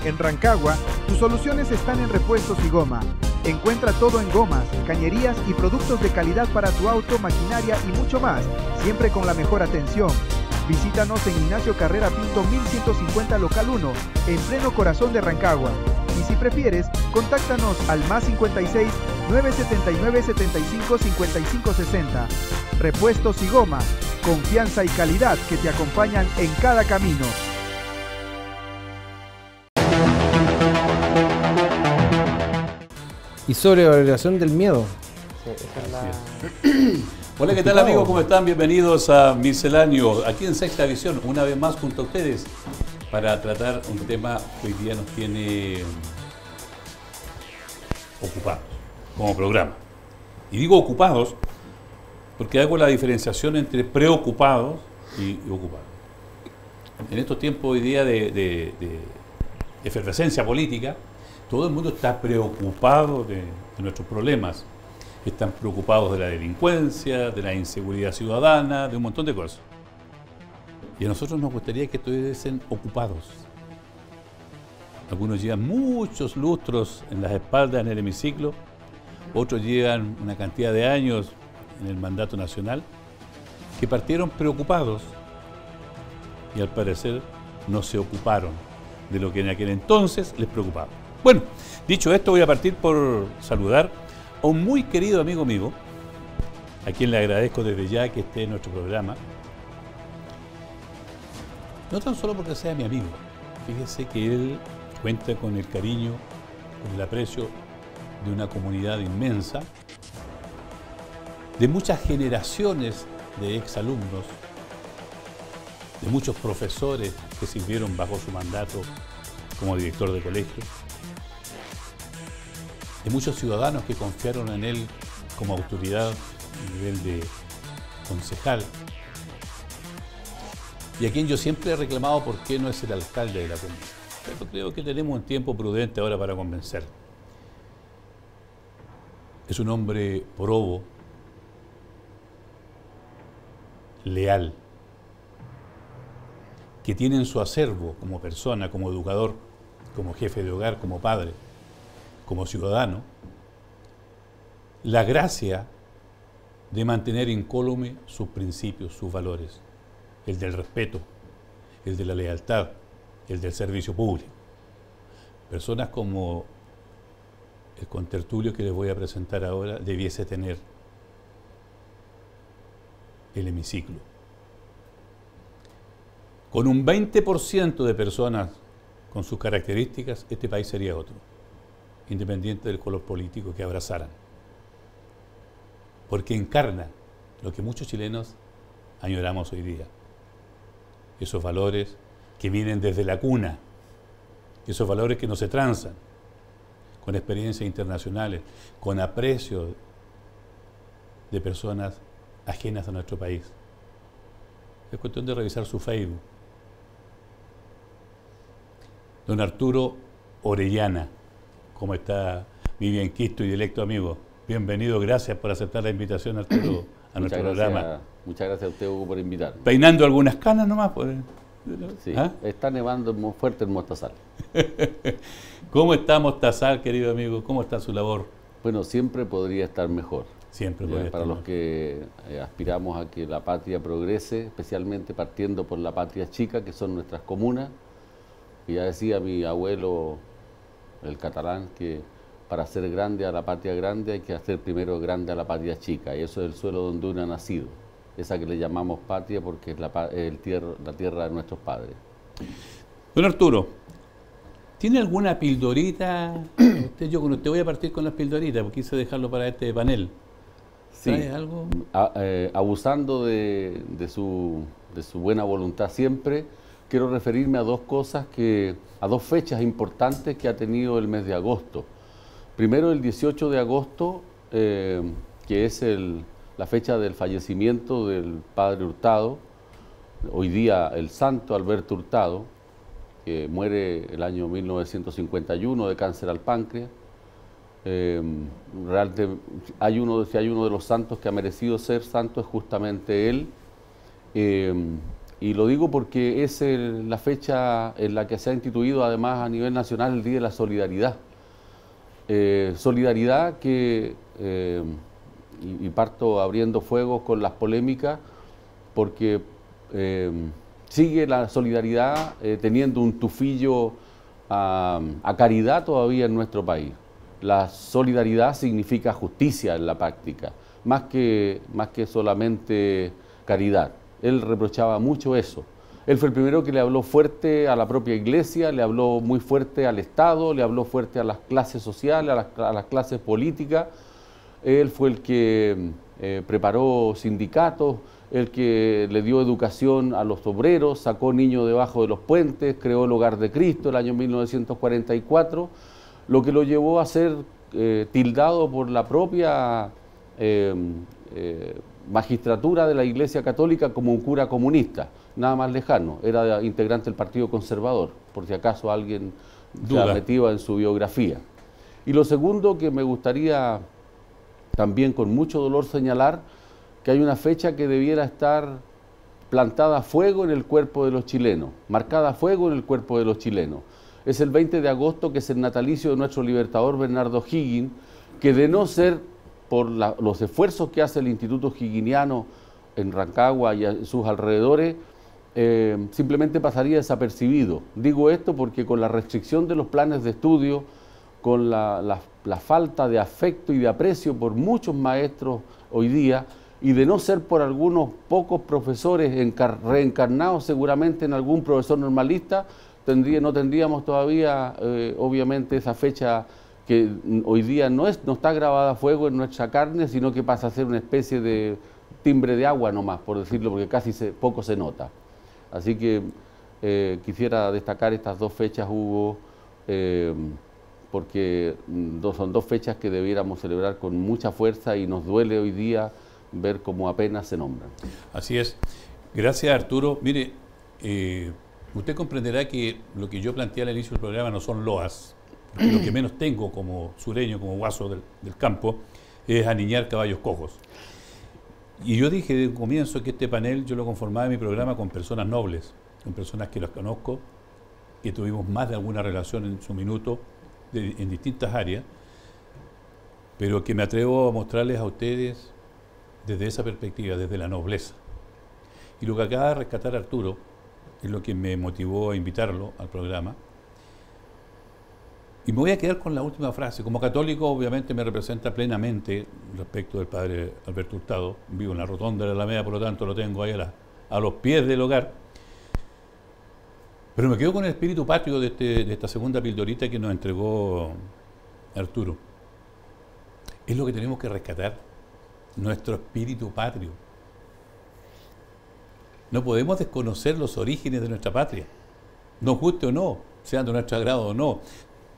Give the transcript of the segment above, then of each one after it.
En Rancagua, tus soluciones están en repuestos y goma. Encuentra todo en gomas, cañerías y productos de calidad para tu auto, maquinaria y mucho más, siempre con la mejor atención. Visítanos en Ignacio Carrera Pinto 1150 Local 1, en pleno corazón de Rancagua. Y si prefieres, contáctanos al +56 979 75 55 60. Repuestos y goma, confianza y calidad que te acompañan en cada camino. Y sobre la valoración del miedo. Hola, ¿qué tal amigos? ¿Cómo están? Bienvenidos a Misceláneo, aquí en Sexta Visión, una vez más junto a ustedes, para tratar un tema que hoy día nos tiene ocupados como programa. Y digo ocupados porque hago la diferenciación entre preocupados y ocupados. En estos tiempos hoy día de efervescencia política, todo el mundo está preocupado de nuestros problemas. Están preocupados de la delincuencia, de la inseguridad ciudadana, de un montón de cosas. Y a nosotros nos gustaría que estuviesen ocupados. Algunos llevan muchos lustros en las espaldas en el hemiciclo, otros llevan una cantidad de años en el mandato nacional, que partieron preocupados y al parecer no se ocuparon de lo que en aquel entonces les preocupaba. Bueno, dicho esto, voy a partir por saludar a un muy querido amigo mío, a quien le agradezco desde ya que esté en nuestro programa. No tan solo porque sea mi amigo, fíjese que él cuenta con el cariño, con el aprecio de una comunidad inmensa, de muchas generaciones de exalumnos, de muchos profesores que sirvieron bajo su mandato como director de colegio, de muchos ciudadanos que confiaron en él como autoridad a nivel de concejal, y a quien yo siempre he reclamado por qué no es el alcalde de la comuna. Pero creo que tenemos un tiempo prudente ahora para convencer. Es un hombre probo, leal, que tiene en su acervo como persona, como educador, como jefe de hogar, como padre, como ciudadano, la gracia de mantener incólume sus principios, sus valores, el del respeto, el de la lealtad, el del servicio público. Personas como el contertulio que les voy a presentar ahora debiese tener el hemiciclo. Con un 20% de personas con sus características, este país sería otro, independiente del color político que abrazaran. Porque encarna lo que muchos chilenos añoramos hoy día. Esos valores que vienen desde la cuna, esos valores que no se transan, con experiencias internacionales, con aprecio de personas ajenas a nuestro país. Es cuestión de revisar su Facebook. Don Arturo Orellana, ¿cómo está mi bienquisto y directo amigo? Bienvenido, gracias por aceptar la invitación, Arturo, a nuestro programa. Muchas gracias a usted, Hugo, por invitarme. Peinando algunas canas nomás. Sí, ¿Ah? Está nevando muy fuerte en Mostazal. ¿Cómo está Mostazal, querido amigo? ¿Cómo está su labor? Bueno, siempre podría estar mejor. Siempre podría estar para mejor. los que aspiramos a que la patria progrese, especialmente partiendo por la patria chica, que son nuestras comunas. Y ya decía mi abuelo, el catalán, que para hacer grande a la patria grande hay que hacer primero grande a la patria chica. Y eso es el suelo donde uno ha nacido. Esa que le llamamos patria porque es la tierra de nuestros padres. Don Arturo, ¿tiene alguna pildorita? Yo con usted voy a partir con las pildoritas, porque quise dejarlo para este panel. Sí, ¿Trae algo? Abusando de su buena voluntad siempre, quiero referirme a dos cosas, a dos fechas importantes que ha tenido el mes de agosto. Primero, el 18 de agosto, que es la fecha del fallecimiento del padre Hurtado, hoy día el santo Alberto Hurtado, que muere el año 1951 de cáncer al páncreas. Realmente, si hay uno de los santos que ha merecido ser santo, es justamente él. Y lo digo porque es la fecha en la que se ha instituido además a nivel nacional el Día de la Solidaridad. Solidaridad que, y parto abriendo fuego con las polémicas, porque sigue la solidaridad teniendo un tufillo a caridad todavía en nuestro país. La solidaridad significa justicia en la práctica, más que solamente caridad. Él reprochaba mucho eso. Él fue el primero que le habló fuerte a la propia iglesia, le habló muy fuerte al Estado, le habló fuerte a las clases sociales, a las clases políticas. Él fue el que preparó sindicatos, el que le dio educación a los obreros, sacó niños debajo de los puentes, creó el Hogar de Cristo el año 1944, lo que lo llevó a ser tildado por la propia magistratura de la Iglesia Católica como un cura comunista, nada más lejano. Era integrante del Partido Conservador, por si acaso alguien se ha metido en su biografía. Y lo segundo que me gustaría también con mucho dolor señalar, que hay una fecha que debiera estar plantada a fuego en el cuerpo de los chilenos, marcada a fuego en el cuerpo de los chilenos. Es el 20 de agosto, que es el natalicio de nuestro libertador Bernardo Higgins, que de no ser por los esfuerzos que hace el Instituto Higginiano en Rancagua y a sus alrededores, simplemente pasaría desapercibido. Digo esto porque con la restricción de los planes de estudio, con la falta de afecto y de aprecio por muchos maestros hoy día, y de no ser por algunos pocos profesores reencarnados seguramente en algún profesor normalista, no tendríamos todavía, obviamente, esa fecha que hoy día no está grabada a fuego en nuestra carne, sino que pasa a ser una especie de timbre de agua nomás, por decirlo, porque poco se nota. Así que quisiera destacar estas dos fechas, Hugo, porque son dos fechas que debiéramos celebrar con mucha fuerza y nos duele hoy día ver cómo apenas se nombran. Así es. Gracias, Arturo. Mire, usted comprenderá que lo que yo planteé al inicio del programa no son loas. Lo que menos tengo como sureño, como guaso del campo, es aniñar caballos cojos. Y yo dije de un comienzo que este panel yo lo conformaba en mi programa con personas nobles, con personas que las conozco, que tuvimos más de alguna relación en su minuto, en distintas áreas, pero que me atrevo a mostrarles a ustedes desde esa perspectiva, desde la nobleza. Y lo que acaba de rescatar Arturo es lo que me motivó a invitarlo al programa. Y me voy a quedar con la última frase. Como católico, obviamente, me representa plenamente respecto del padre Alberto Hurtado. Vivo en la rotonda de la Alameda, por lo tanto lo tengo ahí a los pies del hogar. Pero me quedo con el espíritu patrio de esta segunda pildorita que nos entregó Arturo. Es lo que tenemos que rescatar, nuestro espíritu patrio. No podemos desconocer los orígenes de nuestra patria, nos guste o no, sean de nuestro agrado o no.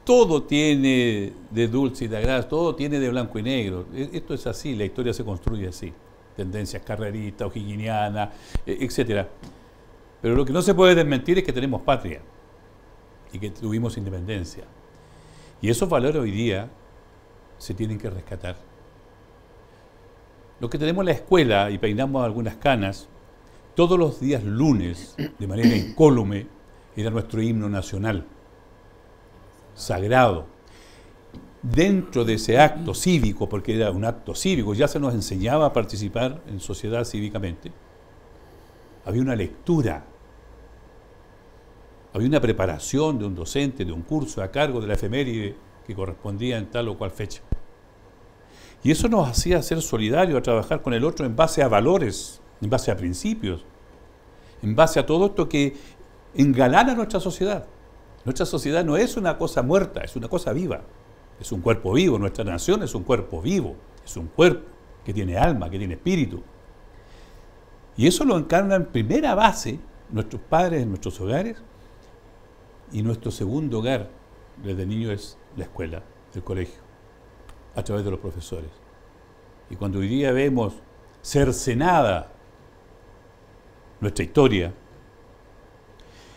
Todo tiene de dulce y de agraz, todo tiene de blanco y negro. Esto es así, la historia se construye así. Tendencias carreristas, o'higginianas, etc. Pero lo que no se puede desmentir es que tenemos patria y que tuvimos independencia. Y esos valores hoy día se tienen que rescatar. Los que tenemos la escuela y peinamos algunas canas, todos los días lunes, de manera incólume, era nuestro himno nacional, sagrado. Dentro de ese acto cívico, porque era un acto cívico, ya se nos enseñaba a participar en sociedad cívicamente, había una lectura, había una preparación de un docente, de un curso a cargo de la efeméride que correspondía en tal o cual fecha. Y eso nos hacía ser solidarios, a trabajar con el otro en base a valores, en base a principios, en base a todo esto que engalana nuestra sociedad. Nuestra sociedad no es una cosa muerta, es una cosa viva. Es un cuerpo vivo, nuestra nación es un cuerpo vivo, es un cuerpo que tiene alma, que tiene espíritu. Y eso lo encarna en primera base nuestros padres en nuestros hogares, y nuestro segundo hogar desde niño es la escuela, el colegio, a través de los profesores. Y cuando hoy día vemos cercenada nuestra historia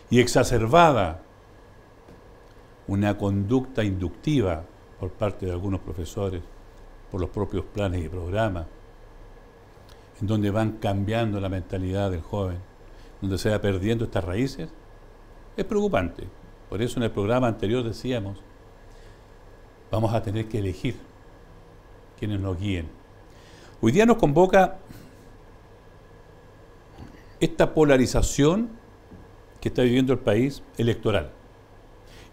y exacerbada una conducta inductiva por parte de algunos profesores, por los propios planes y programas, en donde van cambiando la mentalidad del joven, donde se va perdiendo estas raíces, es preocupante. Por eso en el programa anterior decíamos, vamos a tener que elegir quienes nos guíen. Hoy día nos convoca esta polarización que está viviendo el país electoral.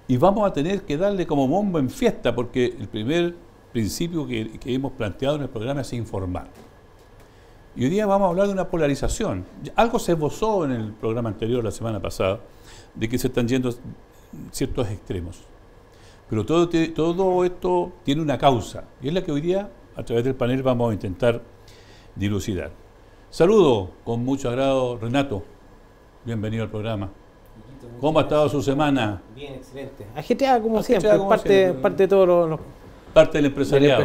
Y vamos a tener que darle como bombo en fiesta, porque el primer principio que hemos planteado en el programa es informar. Y hoy día vamos a hablar de una polarización. Algo se esbozó en el programa anterior, la semana pasada, de que se están yendo ciertos extremos. Pero todo esto tiene una causa, y es la que hoy día, a través del panel, vamos a intentar dilucidar. Saludo con mucho agrado, Renato. Bienvenido al programa. ¿Cómo ha estado su semana? Bien, excelente. Ajetreada como Ajetreada siempre, como parte siempre. de todos los Parte del empresariado.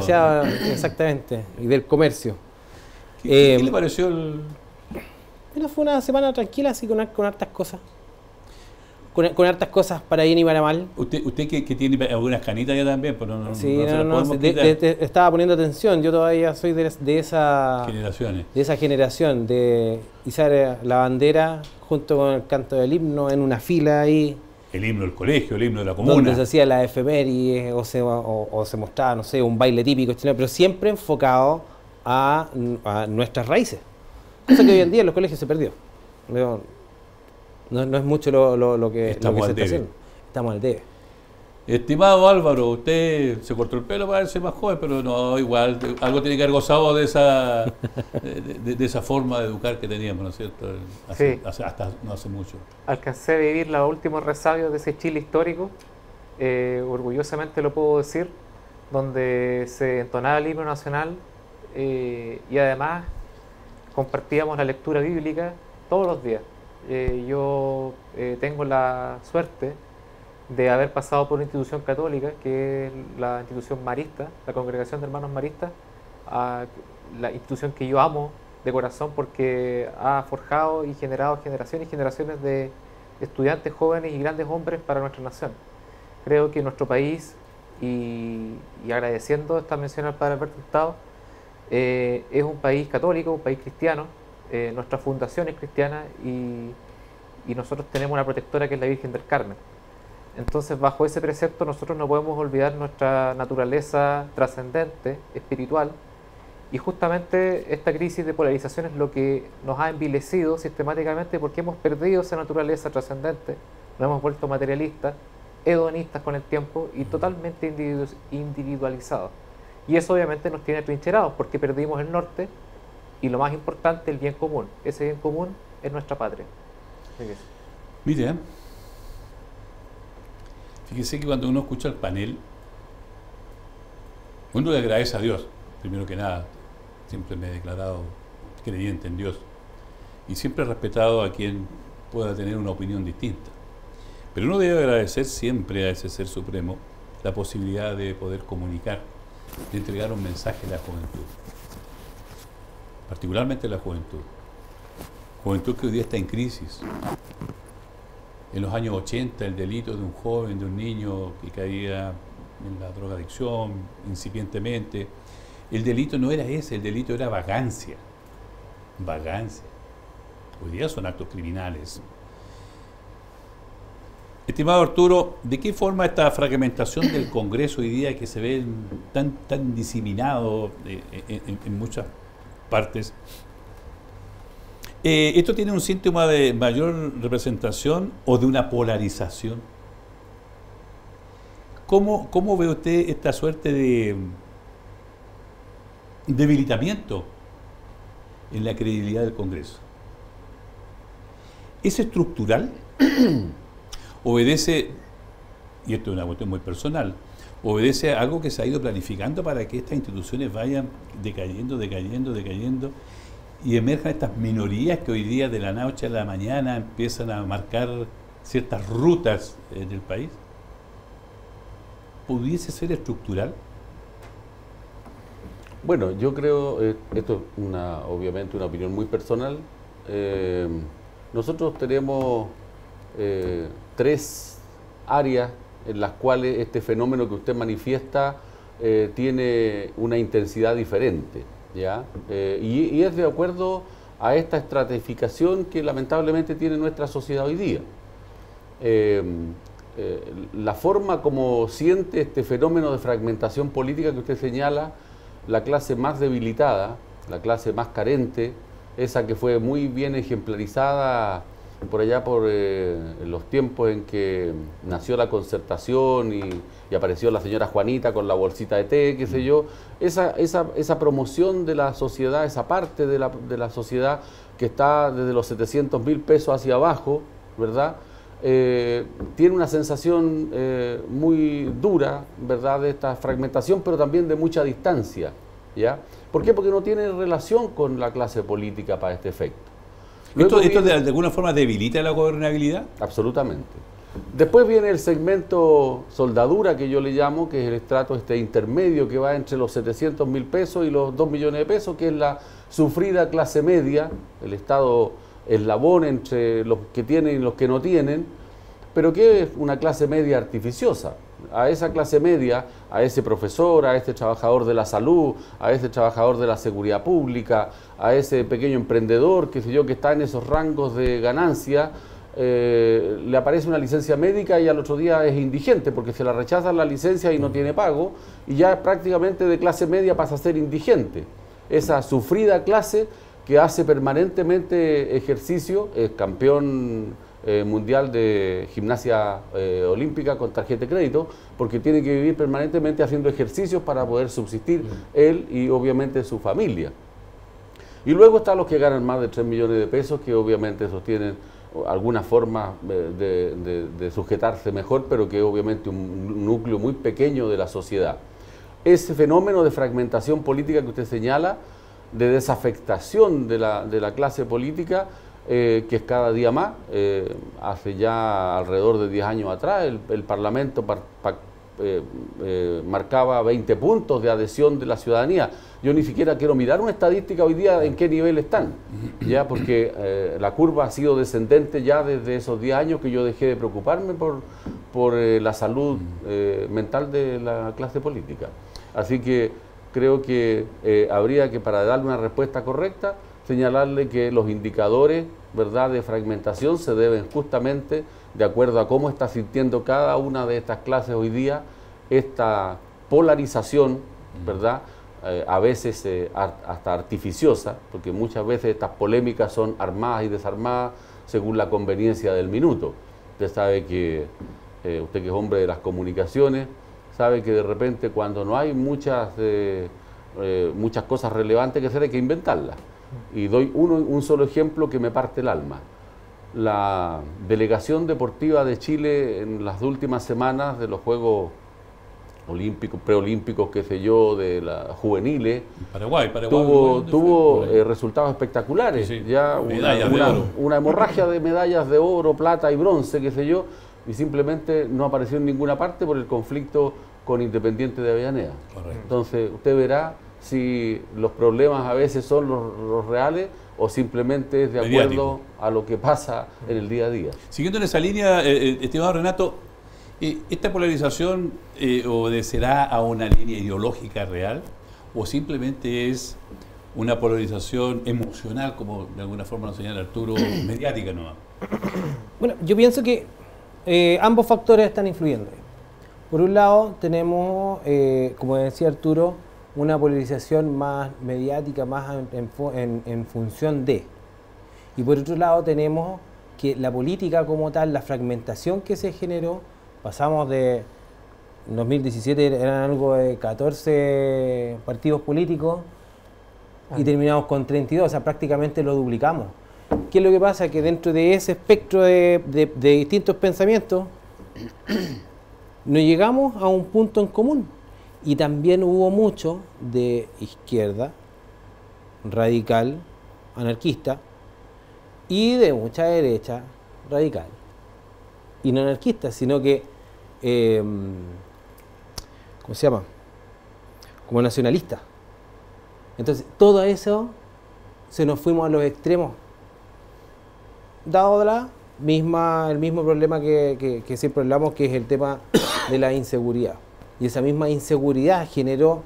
exactamente, y del comercio. ¿Qué le pareció el...? Bueno, fue una semana tranquila, así con hartas cosas. Con hartas cosas para bien y para mal. Usted que tiene algunas canitas ya también, pero no Sí, se las podemos quitar. estaba poniendo atención. Yo todavía soy de esa generación de izar la bandera junto con el canto del himno en una fila ahí. El himno del colegio, el himno de la comuna. Donde se hacía la efeméride o se mostraba, no sé, un baile típico chileno, pero siempre enfocado a nuestras raíces. Cosa que hoy en día en los colegios se perdió. No es mucho lo que se está haciendo. Estamos al debe. Estimado Álvaro, usted se cortó el pelo para verse más joven, pero no, igual, algo tiene que haber gozado de esa forma de educar que teníamos, ¿no es cierto? Sí. Hasta no hace mucho. Alcancé a vivir los últimos resabios de ese Chile histórico, orgullosamente lo puedo decir, donde se entonaba el himno nacional y además compartíamos la lectura bíblica todos los días. Yo tengo la suerte de haber pasado por una institución católica, que es la institución marista, la Congregación de Hermanos Maristas, la institución que yo amo de corazón porque ha forjado y generado generaciones y generaciones de estudiantes jóvenes y grandes hombres para nuestra nación. Creo que nuestro país, y agradeciendo esta mención al Padre Alberto Hurtado, es un país católico, un país cristiano. Nuestra fundación es cristiana y nosotros tenemos una protectora que es la Virgen del Carmen. Entonces, bajo ese precepto, nosotros no podemos olvidar nuestra naturaleza trascendente, espiritual, y justamente esta crisis de polarización es lo que nos ha envilecido sistemáticamente porque hemos perdido esa naturaleza trascendente, nos hemos vuelto materialistas, hedonistas con el tiempo y totalmente individualizados. Y eso obviamente nos tiene trincherados porque perdimos el norte y lo más importante, el bien común. Ese bien común es nuestra patria. Mire, fíjese que cuando uno escucha el panel, uno le agradece a Dios, primero que nada. Siempre me he declarado creyente en Dios y siempre he respetado a quien pueda tener una opinión distinta. Pero uno debe agradecer siempre a ese Ser Supremo la posibilidad de poder comunicar, de entregar un mensaje a la juventud, particularmente a la juventud. Juventud que hoy día está en crisis. En los años 80 el delito de un joven, de un niño que caía en la drogadicción incipientemente, el delito no era ese, el delito era vagancia. Vagancia. Hoy día son actos criminales. Estimado Arturo, ¿de qué forma esta fragmentación del Congreso hoy día que se ve tan diseminado en muchas partes? ¿Esto tiene un síntoma de mayor representación o de una polarización? ¿Cómo ve usted esta suerte de debilitamiento en la credibilidad del Congreso? ¿Es estructural? ¿Obedece, y esto es una cuestión muy personal, obedece a algo que se ha ido planificando para que estas instituciones vayan decayendo y emerjan estas minorías que hoy día de la noche a la mañana empiezan a marcar ciertas rutas en el país? ¿Pudiese ser estructural? Bueno, yo creo, esto es obviamente una opinión muy personal. Nosotros tenemos 3 áreas en las cuales este fenómeno que usted manifiesta tiene una intensidad diferente, ¿ya? Y es de acuerdo a esta estratificación que lamentablemente tiene nuestra sociedad hoy día. La forma como siente este fenómeno de fragmentación política que usted señala, la clase más debilitada, la clase más carente, esa que fue muy bien ejemplarizada por allá por los tiempos en que nació la Concertación y apareció la señora Juanita con la bolsita de té, qué sé yo, esa promoción de la sociedad, esa parte de la sociedad que está desde los 700.000 pesos hacia abajo, ¿verdad? Tiene una sensación muy dura, ¿verdad?, de esta fragmentación, pero también de mucha distancia, ¿ya? ¿Por qué? Porque no tiene relación con la clase política para este efecto. ¿Esto de alguna forma debilita la gobernabilidad? Absolutamente. Después viene el segmento soldadura, que yo le llamo, que es el estrato intermedio que va entre los 700.000 pesos y los 2 millones de pesos, que es la sufrida clase media, el estado eslabón entre los que tienen y los que no tienen, pero que es una clase media artificiosa. A esa clase media, a ese profesor, a este trabajador de la salud, a ese trabajador de la seguridad pública, a ese pequeño emprendedor, qué sé yo, que está en esos rangos de ganancia, le aparece una licencia médica y al otro día es indigente porque se la rechazan la licencia y no tiene pago, y ya prácticamente de clase media pasa a ser indigente. Esa sufrida clase que hace permanentemente ejercicio, es campeón mundial de gimnasia olímpica con tarjeta de crédito, porque tiene que vivir permanentemente haciendo ejercicios para poder subsistir él y obviamente su familia. Y luego están los que ganan más de 3 millones de pesos, que obviamente sostienen alguna forma de sujetarse mejor, pero que es obviamente un núcleo muy pequeño de la sociedad. Ese fenómeno de fragmentación política que usted señala, de desafectación de la clase política, que es cada día más. Hace ya alrededor de 10 años atrás el Parlamento marcaba 20 puntos de adhesión de la ciudadanía. Yo ni siquiera quiero mirar una estadística hoy día en qué nivel están, ya, porque la curva ha sido descendente ya desde esos 10 años que yo dejé de preocuparme por la salud mental de la clase política. Así que creo que habría que, para darle una respuesta correcta, señalarle que los indicadores, ¿verdad?, de fragmentación se deben justamente de acuerdo a cómo está sintiendo cada una de estas clases hoy día esta polarización, ¿verdad?, a veces hasta artificiosa, porque muchas veces estas polémicas son armadas y desarmadas según la conveniencia del minuto. Usted sabe que, usted que es hombre de las comunicaciones, sabe que de repente cuando no hay muchas cosas relevantes que hacer hay que inventarlas. Y doy un solo ejemplo que me parte el alma. La delegación deportiva de Chile en las últimas semanas de los Juegos Olímpicos, preolímpicos, qué sé yo, de las juveniles, Paraguay tuvo resultados espectaculares. Sí, sí. Ya una hemorragia de medallas de oro, plata y bronce, qué sé yo, y simplemente no apareció en ninguna parte por el conflicto con Independiente de Avellaneda. Correcto. Entonces usted verá si los problemas a veces son los reales o simplemente es de acuerdo a lo que pasa en el día a día. Siguiendo en esa línea, estimado Renato, ¿esta polarización obedecerá a una línea ideológica real o simplemente es una polarización emocional, como de alguna forma nos señala Arturo, mediática nomás? Bueno, yo pienso que ambos factores están influyendo. Por un lado tenemos, como decía Arturo, una polarización más mediática, más en función de. Y por otro lado tenemos que la política como tal, la fragmentación que se generó, pasamos de, en 2017 eran algo de 14 partidos políticos y terminamos con 32, o sea, prácticamente lo duplicamos. ¿Qué es lo que pasa? Que dentro de ese espectro de distintos pensamientos, no llegamos a un punto en común. Y también hubo mucho de izquierda, radical, anarquista, y de mucha derecha, radical. Y no anarquista, sino que, ¿cómo se llama? Como nacionalista. Entonces, todo eso se nos fuimos a los extremos, dado el mismo problema que siempre hablamos, que es el tema de la inseguridad. Y esa misma inseguridad generó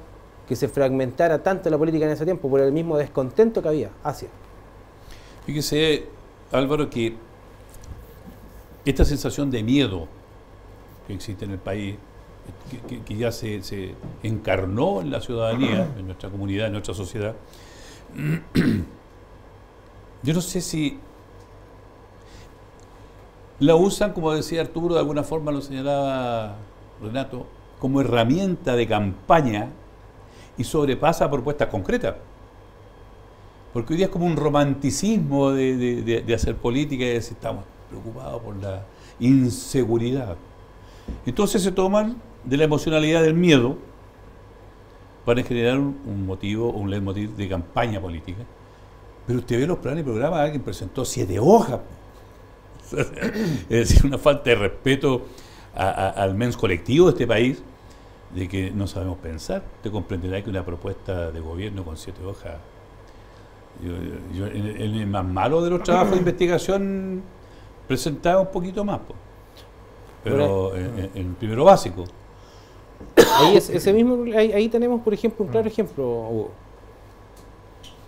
que se fragmentara tanto la política en ese tiempo por el mismo descontento que había hacia. Fíjese, Álvaro, que esta sensación de miedo que existe en el país, que ya se encarnó en la ciudadanía, en nuestra comunidad, en nuestra sociedad, yo no sé si la usan, como decía Arturo, de alguna forma lo señalaba Renato, como herramienta de campaña y sobrepasa propuestas concretas. Porque hoy día es como un romanticismo de hacer política y de decir estamos preocupados por la inseguridad. Entonces se toman de la emocionalidad del miedo para generar un motivo, un leitmotiv de campaña política. Pero usted ve los planes y programas, alguien presentó 7 hojas. Es decir, una falta de respeto al mens colectivo de este país, de que no sabemos pensar. Usted comprenderá que una propuesta de gobierno con 7 hojas, en el más malo de los trabajos de investigación presentaba un poquito más, pero en el primero básico. Ahí tenemos, por ejemplo, un claro ejemplo, Hugo.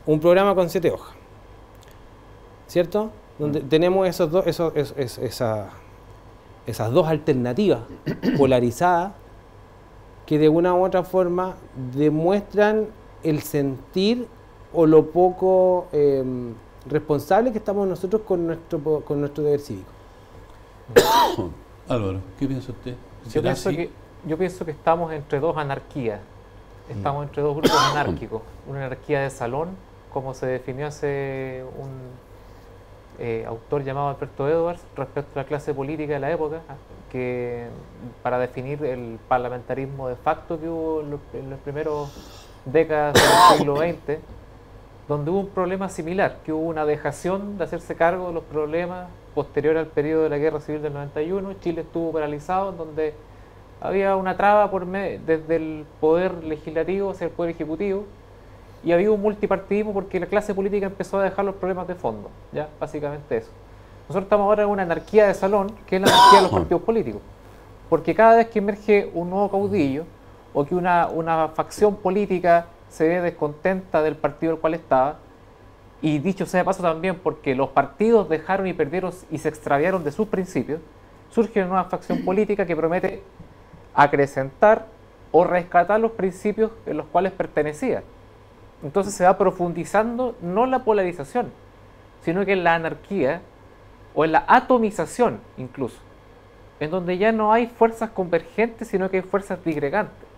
Un programa con 7 hojas, ¿cierto? Donde tenemos esas dos alternativas polarizadas que de una u otra forma demuestran el sentir o lo poco responsable que estamos nosotros con nuestro deber cívico. Álvaro, ¿qué piensa usted? Yo pienso que estamos entre dos anarquías. Estamos entre dos grupos anárquicos. Una anarquía de salón, como se definió hace un autor llamado Alberto Edwards respecto a la clase política de la época, que para definir el parlamentarismo de facto que hubo en las primeras décadas del siglo XX, donde hubo un problema similar, que hubo una dejación de hacerse cargo de los problemas posterior al periodo de la Guerra Civil del 91. Chile estuvo paralizado, en donde había una traba desde el poder legislativo hacia el poder ejecutivo, y había un multipartidismo porque la clase política empezó a dejar los problemas de fondo, ¿ya? Básicamente eso. Nosotros estamos ahora en una anarquía de salón, que es la anarquía de los partidos políticos, porque cada vez que emerge un nuevo caudillo o que una facción política se ve descontenta del partido al cual estaba, y dicho sea de paso también porque los partidos dejaron y perdieron y se extraviaron de sus principios, surge una nueva facción política que promete acrecentar o rescatar los principios en los cuales pertenecía. Entonces se va profundizando no la polarización, sino que en la anarquía o en la atomización incluso, en donde ya no hay fuerzas convergentes, sino que hay fuerzas disgregantes.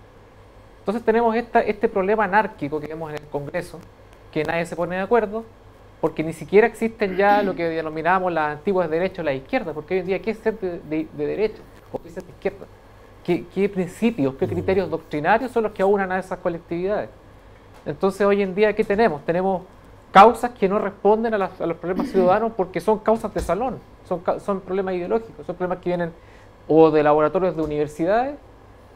Entonces tenemos este problema anárquico que vemos en el Congreso, que nadie se pone de acuerdo, porque ni siquiera existen ya lo que denominábamos las antiguas derechas o la izquierda, porque hoy en día, ¿qué es ser de derecha o qué es ser de izquierda? ¿Qué principios, qué criterios doctrinarios son los que aunan a esas colectividades? Entonces hoy en día, ¿qué tenemos? Tenemos causas que no responden a los problemas ciudadanos porque son causas de salón, son problemas ideológicos, son problemas que vienen o de laboratorios de universidades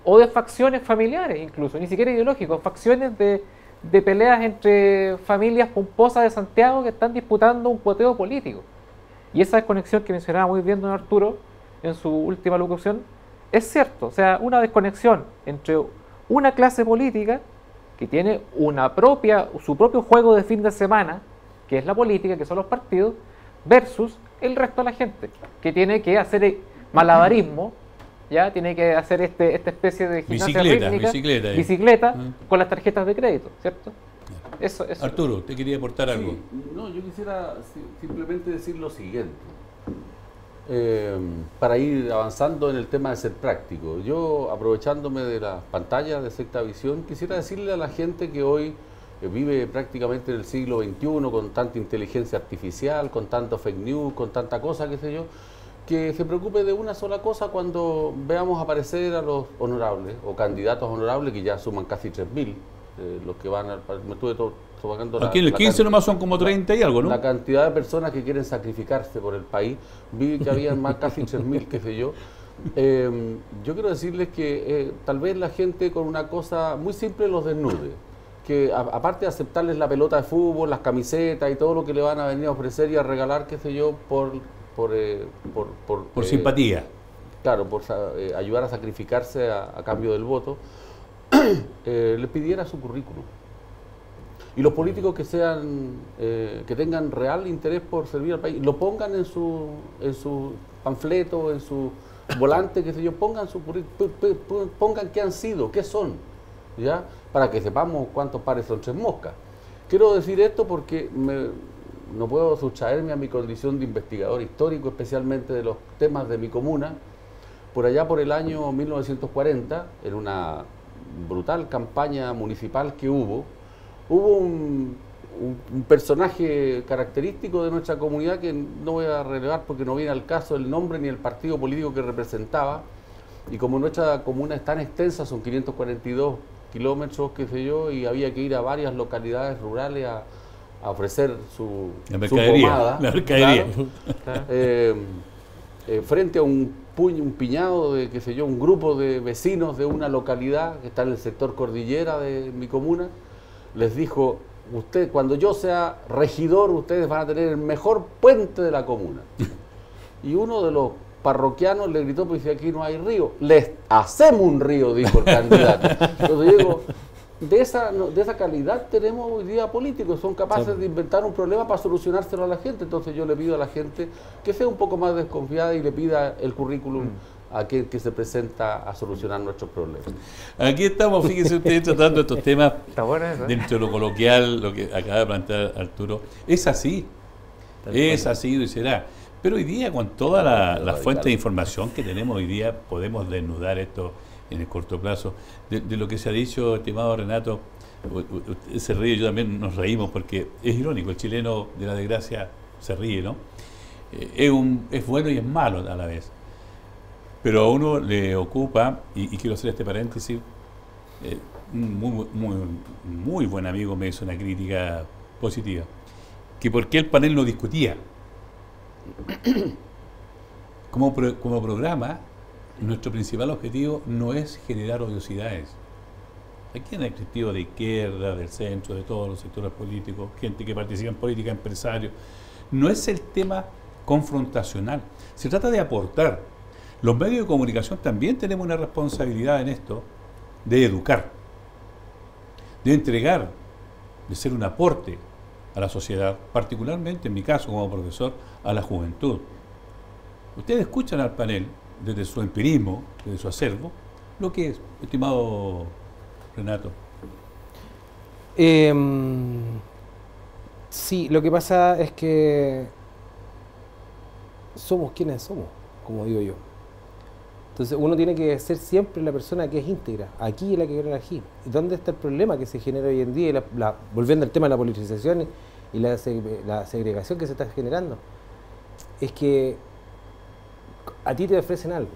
o de facciones familiares incluso, ni siquiera ideológicos, facciones de peleas entre familias pomposas de Santiago que están disputando un cuoteo político. Y esa desconexión que mencionaba muy bien don Arturo en su última locución, es cierto, o sea, una desconexión entre una clase política que tiene su propio juego de fin de semana, que es la política, que son los partidos, versus el resto de la gente, que tiene que hacer malabarismo, ya tiene que hacer esta especie de gimnasia rítmica, bicicleta con las tarjetas de crédito, ¿cierto? Eso. Arturo, ¿usted quería aportar algo? No, yo quisiera simplemente decir lo siguiente. Para ir avanzando en el tema de ser práctico, yo, aprovechándome de las pantallas de Sexta Visión, quisiera decirle a la gente que hoy vive prácticamente en el siglo XXI con tanta inteligencia artificial, con tanto fake news, con tanta cosa, qué sé yo, que se preocupe de una sola cosa cuando veamos aparecer a los honorables o candidatos honorables, que ya suman casi 3.000, los que van me estuve tocando aquí en el 15 nomás son como 30 y algo, ¿no? La cantidad de personas que quieren sacrificarse por el país, vi que habían más casi 3.000, qué sé yo. Yo quiero decirles que tal vez la gente con una cosa muy simple los desnude, que aparte de aceptarles la pelota de fútbol, las camisetas y todo lo que le van a venir a ofrecer y a regalar, qué sé yo, por simpatía. Claro, por ayudar a sacrificarse a cambio del voto, le pidiera su currículum. Y los políticos que sean, que tengan real interés por servir al país, lo pongan en su panfleto, en su volante, qué sé yo, pongan qué han sido, qué son, ¿ya? Para que sepamos cuántos pares son tres moscas. Quiero decir esto porque no puedo sustraerme a mi condición de investigador histórico, especialmente de los temas de mi comuna. Por allá por el año 1940, en una brutal campaña municipal que hubo un personaje característico de nuestra comunidad que no voy a relevar porque no viene al caso el nombre ni el partido político que representaba, y como nuestra comuna es tan extensa, son 542 kilómetros, qué sé yo, y había que ir a varias localidades rurales a ofrecer su pomada, la mercadería. Claro, frente a un piñado de, qué sé yo, un grupo de vecinos de una localidad que está en el sector cordillera de mi comuna, les dijo: usted, cuando yo sea regidor, ustedes van a tener el mejor puente de la comuna. Y uno de los parroquianos le gritó, pues si aquí no hay río, les hacemos un río, dijo el candidato. Entonces yo digo, de esa calidad tenemos hoy día políticos, son capaces de inventar un problema para solucionárselo a la gente. Entonces yo le pido a la gente que sea un poco más desconfiada y le pida el currículum a aquel que se presenta a solucionar nuestros problemas. Aquí estamos, fíjense ustedes, tratando estos temas eso, dentro de lo coloquial, lo que acaba de plantear Arturo. Es así, es así y será. Pero hoy día, con toda la fuente de información que tenemos hoy día, podemos desnudar esto en el corto plazo. De lo que se ha dicho, estimado Renato, usted se ríe, yo también nos reímos, porque es irónico, el chileno de la desgracia se ríe, ¿no? Es bueno y es malo a la vez. Pero a uno le ocupa, y quiero hacer este paréntesis, muy buen amigo me hizo una crítica positiva, que por qué el panel no discutía. Como programa, nuestro principal objetivo no es generar odiosidades. Aquí han existido de izquierda, del centro, de todos los sectores políticos, gente que participa en política, empresarios. No es el tema confrontacional, se trata de aportar. Los medios de comunicación también tenemos una responsabilidad en esto, de educar, de entregar, de ser un aporte a la sociedad, particularmente en mi caso como profesor, a la juventud. Ustedes escuchan al panel desde su empirismo, desde su acervo, lo que es, estimado Renato. Sí, lo que pasa es que somos quienes somos, como digo yo. Entonces uno tiene que ser siempre la persona que es íntegra, aquí es la que quiere aquí. ¿Y dónde está el problema que se genera hoy en día? Volviendo al tema de la politización y la segregación que se está generando, es que a ti te ofrecen algo,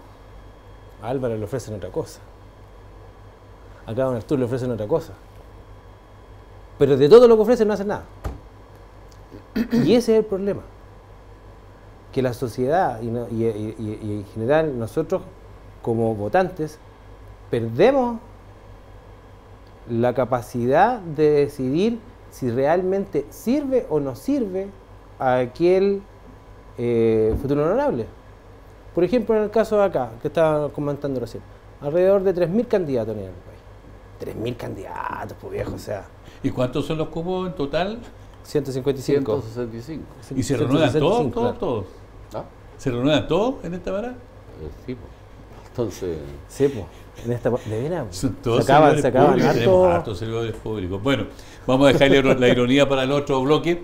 a Álvaro le ofrecen otra cosa, acá a don Arturo le ofrecen otra cosa, pero de todo lo que ofrecen no hacen nada. Y ese es el problema, que la sociedad y en general nosotros como votantes perdemos la capacidad de decidir si realmente sirve o no sirve a aquel futuro honorable. Por ejemplo, en el caso de acá, que estaba comentando recién, alrededor de 3.000 candidatos en el país. 3.000 candidatos, pues viejo, o sea. ¿Y cuántos son los cupos en total? 155. 165. ¿Y se renuevan todos? Claro. ¿Todos? ¿Ah? ¿Se renuevan todos en esta vara? Sí, pues. Entonces... Sí, pues. En esta, de veras, Son todos se acaban hartos servidores públicos. Bueno, vamos a dejarle la ironía para el otro bloque.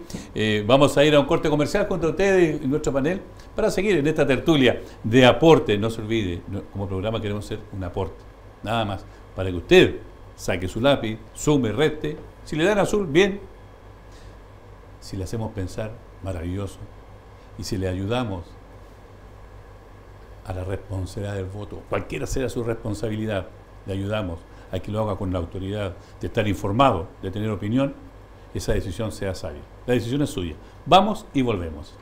Vamos a ir a un corte comercial contra ustedes y nuestro panel para seguir en esta tertulia de aporte. No se olvide, como programa queremos ser un aporte, nada más, para que usted saque su lápiz, sume, reste. Si le dan azul, bien. Si le hacemos pensar, maravilloso. Y si le ayudamos a la responsabilidad del voto, cualquiera sea su responsabilidad, le ayudamos a que lo haga con la autoridad de estar informado, de tener opinión, esa decisión sea sabia. La decisión es suya. Vamos y volvemos.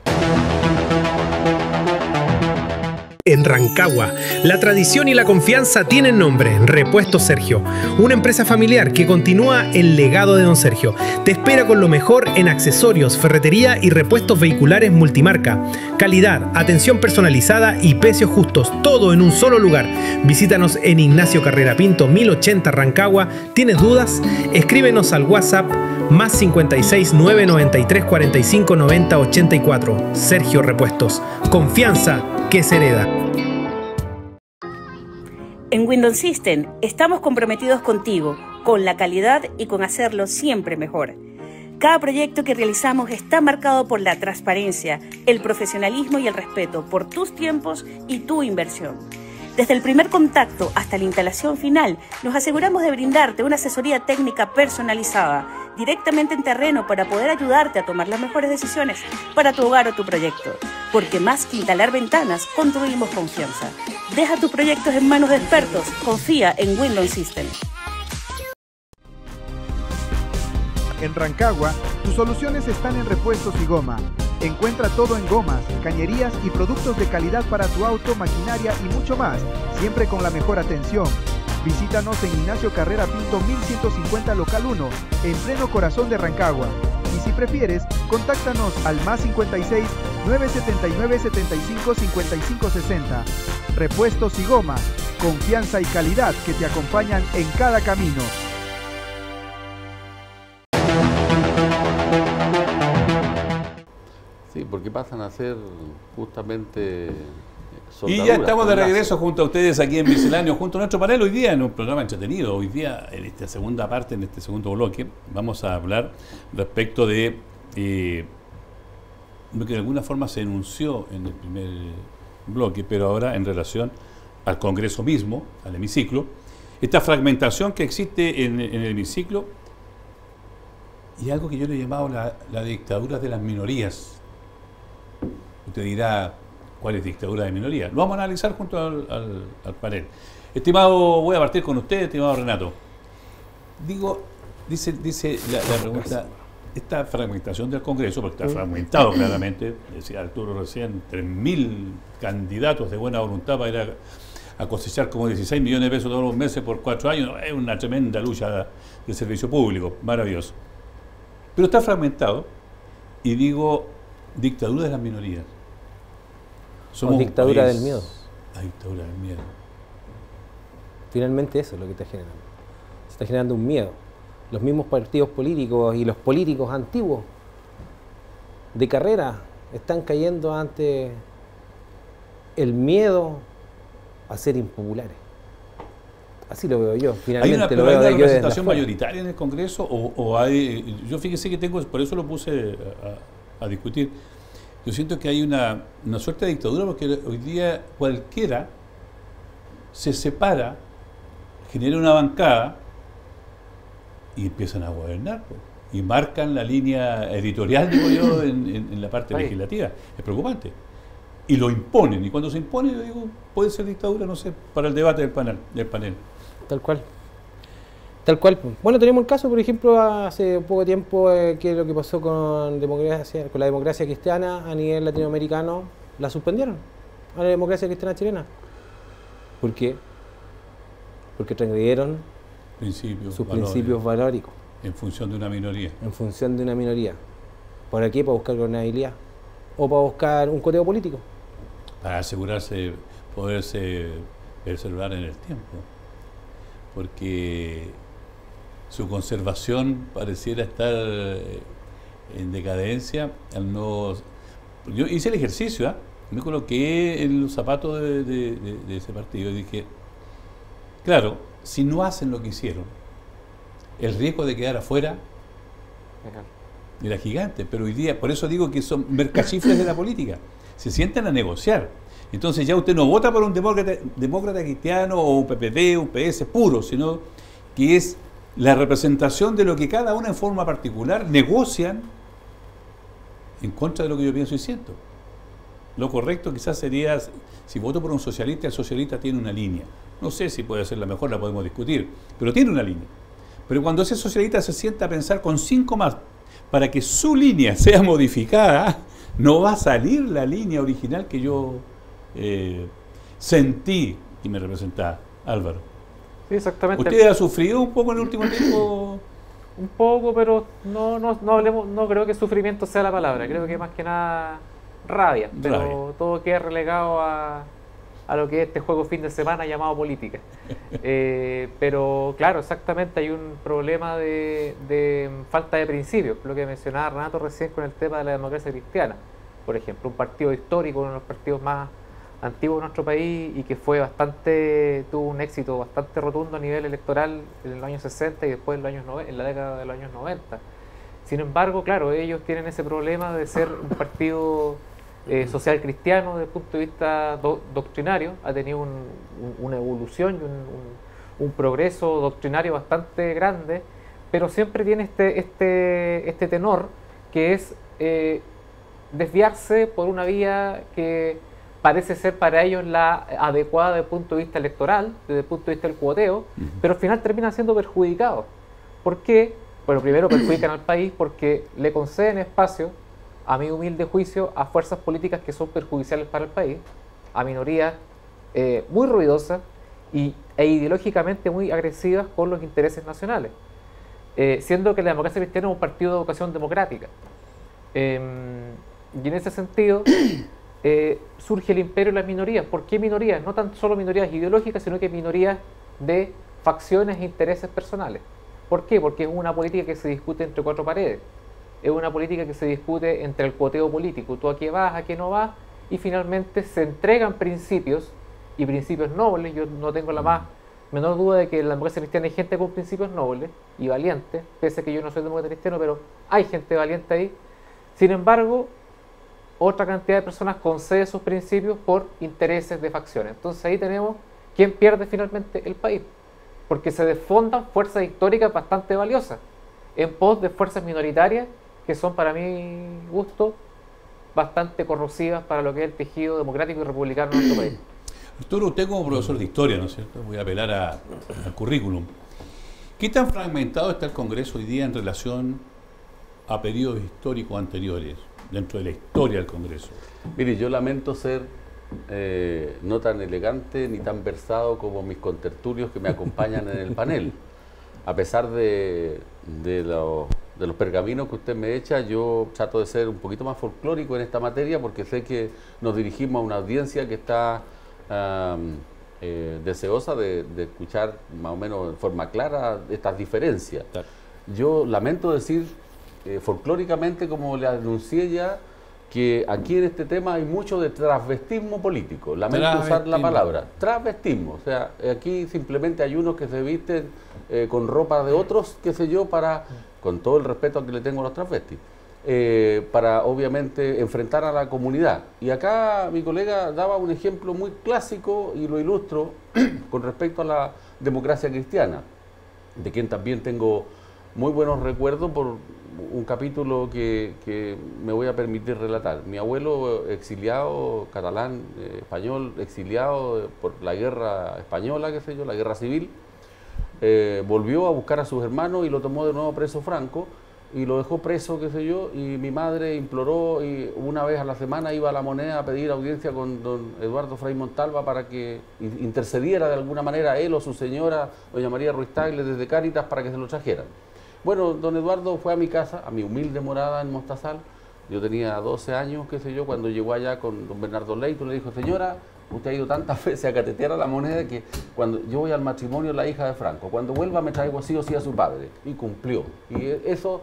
En Rancagua, la tradición y la confianza tienen nombre, Repuestos Sergio, una empresa familiar que continúa el legado de don Sergio. Te espera con lo mejor en accesorios, ferretería y repuestos vehiculares multimarca. Calidad, atención personalizada y precios justos, todo en un solo lugar. Visítanos en Ignacio Carrera Pinto, 1080 Rancagua. ¿Tienes dudas? Escríbenos al WhatsApp Más 56 993 45 90 84. Sergio Repuestos. Confianza que se hereda. En Windows System estamos comprometidos contigo, con la calidad y con hacerlo siempre mejor. Cada proyecto que realizamos está marcado por la transparencia, el profesionalismo y el respeto por tus tiempos y tu inversión. Desde el primer contacto hasta la instalación final, nos aseguramos de brindarte una asesoría técnica personalizada, directamente en terreno para poder ayudarte a tomar las mejores decisiones para tu hogar o tu proyecto. Porque más que instalar ventanas, construimos confianza. Deja tus proyectos en manos de expertos. Confía en Windows System. En Rancagua, tus soluciones están en repuestos y goma. Encuentra todo en gomas, cañerías y productos de calidad para tu auto, maquinaria y mucho más, siempre con la mejor atención. Visítanos en Ignacio Carrera Pinto 1150 Local 1, en pleno corazón de Rancagua. Y si prefieres, contáctanos al más 56 979 75 55 60. Repuestos y goma, confianza y calidad que te acompañan en cada camino. Sí, porque pasan a ser justamente Y ya estamos de regreso junto a ustedes aquí en Misceláneo, junto a nuestro panel hoy día en un programa entretenido. Hoy día, en esta segunda parte, en este segundo bloque, vamos a hablar respecto de lo que de alguna forma se enunció en el primer bloque, pero ahora en relación al Congreso mismo, al hemiciclo, esta fragmentación que existe en el hemiciclo y algo que yo le he llamado la dictadura de las minorías. Usted dirá, ¿cuál es dictadura de minoría? Lo vamos a analizar junto al panel. Estimado, voy a partir con usted, estimado Renato. Dice la pregunta, esta fragmentación del Congreso, porque está fragmentado claramente, decía Arturo recién, 3.000 candidatos de buena voluntad para ir a cosechar como 16 millones de pesos todos los meses por 4 años, es una tremenda lucha de servicio público, maravilloso. Pero está fragmentado, y digo, dictadura de las minorías. Somos dictadura del miedo. La dictadura del miedo. Finalmente eso es lo que está generando. Se está generando un miedo. Los mismos partidos políticos y los políticos antiguos de carrera están cayendo ante el miedo a ser impopulares. Así lo veo yo. Finalmente ¿Hay una representación mayoritaria en el Congreso? ¿O hay? Yo fíjese que tengo, por eso lo puse a discutir. Yo siento que hay una suerte de dictadura porque hoy día cualquiera se separa, genera una bancada y empiezan a gobernar, pues, y marcan la línea editorial, digo yo, en la parte legislativa. Es preocupante. Y lo imponen. Y cuando se impone, yo digo, puede ser dictadura, no sé, para el debate del panel. Tal cual. Tal cual. Bueno, tenemos el caso, por ejemplo, hace poco tiempo, que lo que pasó con la democracia cristiana a nivel latinoamericano, la suspendieron a la democracia cristiana chilena. ¿Por qué? Porque transgredieron sus principios valóricos. En función de una minoría. En función de una minoría. ¿Para qué? Para buscar gobernabilidad. O para buscar un coteo político. Para asegurarse poderse ver el celular en el tiempo. Porque su conservación pareciera estar en decadencia al no... Yo hice el ejercicio, me coloqué en los zapatos de ese partido y dije, claro, si no hacen lo que hicieron, el riesgo de quedar afuera era gigante, pero hoy día, por eso digo que son mercachifles de la política, se sientan a negociar. Entonces ya usted no vota por un demócrata cristiano o un PPD, un PS puro, sino que es la representación de lo que cada uno en forma particular negocian en contra de lo que yo pienso y siento. Lo correcto quizás sería, si voto por un socialista, el socialista tiene una línea. No sé si puede ser la mejor, la podemos discutir, pero tiene una línea. Pero cuando ese socialista se sienta a pensar con 5 más para que su línea sea modificada, no va a salir la línea original que yo sentí y me representaba. Álvaro. Sí, exactamente. ¿Usted ha sufrido un poco en el último tiempo? Un poco, pero no creo que sufrimiento sea la palabra. Creo que más que nada rabia. Pero todo queda relegado a a lo que es este juego fin de semana llamado política. Pero claro, exactamente hay un problema de falta de principios, lo que mencionaba Renato recién con el tema de la democracia cristiana. Por ejemplo, un partido histórico, uno de los partidos más antiguos de nuestro país y que tuvo un éxito bastante rotundo a nivel electoral en los años 60 y después en la década de los años 90. Sin embargo, claro, ellos tienen ese problema de ser un partido social cristiano desde el punto de vista doctrinario, ha tenido una evolución y un progreso doctrinario bastante grande, pero siempre tiene este tenor que es desviarse por una vía que parece ser para ellos la adecuada desde el punto de vista electoral, desde el punto de vista del cuoteo, pero al final terminan siendo perjudicados. ¿Por qué? Bueno, primero perjudican al país porque le conceden espacio, a mi humilde juicio, a fuerzas políticas que son perjudiciales para el país, a minorías muy ruidosas e ideológicamente muy agresivas con los intereses nacionales, siendo que la democracia cristiana es un partido de vocación democrática. Y en ese sentido surge el imperio de las minorías. ¿Por qué minorías? No tan solo minorías ideológicas, sino que minorías de facciones e intereses personales. ¿Por qué? Porque es una política que se discute entre cuatro paredes. Es una política que se discute entre el cuoteo político. Tú a qué vas, a qué no vas, y finalmente se entregan principios, y principios nobles. Yo no tengo la menor duda de que en la democracia cristiana hay gente con principios nobles y valientes, pese a que yo no soy demócrata cristiano, pero hay gente valiente ahí. Sin embargo, otra cantidad de personas concede sus principios por intereses de facciones. Entonces ahí tenemos quién pierde finalmente el país, porque se desfondan fuerzas históricas bastante valiosas en pos de fuerzas minoritarias que son, para mi gusto, bastante corrosivas para lo que es el tejido democrático y republicano de nuestro país. Arturo, usted como profesor de historia, ¿no es cierto? Voy a apelar al currículum. ¿Qué tan fragmentado está el Congreso hoy día en relación a periodos históricos anteriores, dentro de la historia del Congreso? Mire, yo lamento ser no tan elegante ni tan versado como mis contertulios que me acompañan en el panel. A pesar de los pergaminos que usted me echa, yo trato de ser un poquito más folclórico en esta materia porque sé que nos dirigimos a una audiencia que está deseosa de escuchar más o menos en forma clara estas diferencias. Claro. Yo lamento decir folclóricamente, como le anuncié ya, que aquí en este tema hay mucho de transvestismo político. Lamento usar la palabra, transvestismo. O sea, aquí simplemente hay unos que se visten con ropa de otros, qué sé yo, con todo el respeto que le tengo a los transvestis, para obviamente enfrentar a la comunidad. Y acá mi colega daba un ejemplo muy clásico y lo ilustro con respecto a la democracia cristiana, de quien también tengo muy buenos recuerdos por un capítulo que me voy a permitir relatar. Mi abuelo, exiliado, catalán, español, exiliado por la guerra española, qué sé yo, la guerra civil, volvió a buscar a sus hermanos y lo tomó de nuevo preso Franco y lo dejó preso, qué sé yo, y mi madre imploró y una vez a la semana iba a La Moneda a pedir audiencia con don Eduardo Frei Montalva para que intercediera de alguna manera él o su señora, doña María Ruiz Tagle, desde Cáritas para que se lo trajeran. Bueno, don Eduardo fue a mi casa, a mi humilde morada en Mostazal. Yo tenía 12 años, qué sé yo, cuando llegó allá con don Bernardo Leito, le dijo: señora, usted ha ido tantas veces a catetear a La Moneda que cuando yo voy al matrimonio de la hija de Franco, cuando vuelva me traigo sí o sí a su padre. Y cumplió. Y eso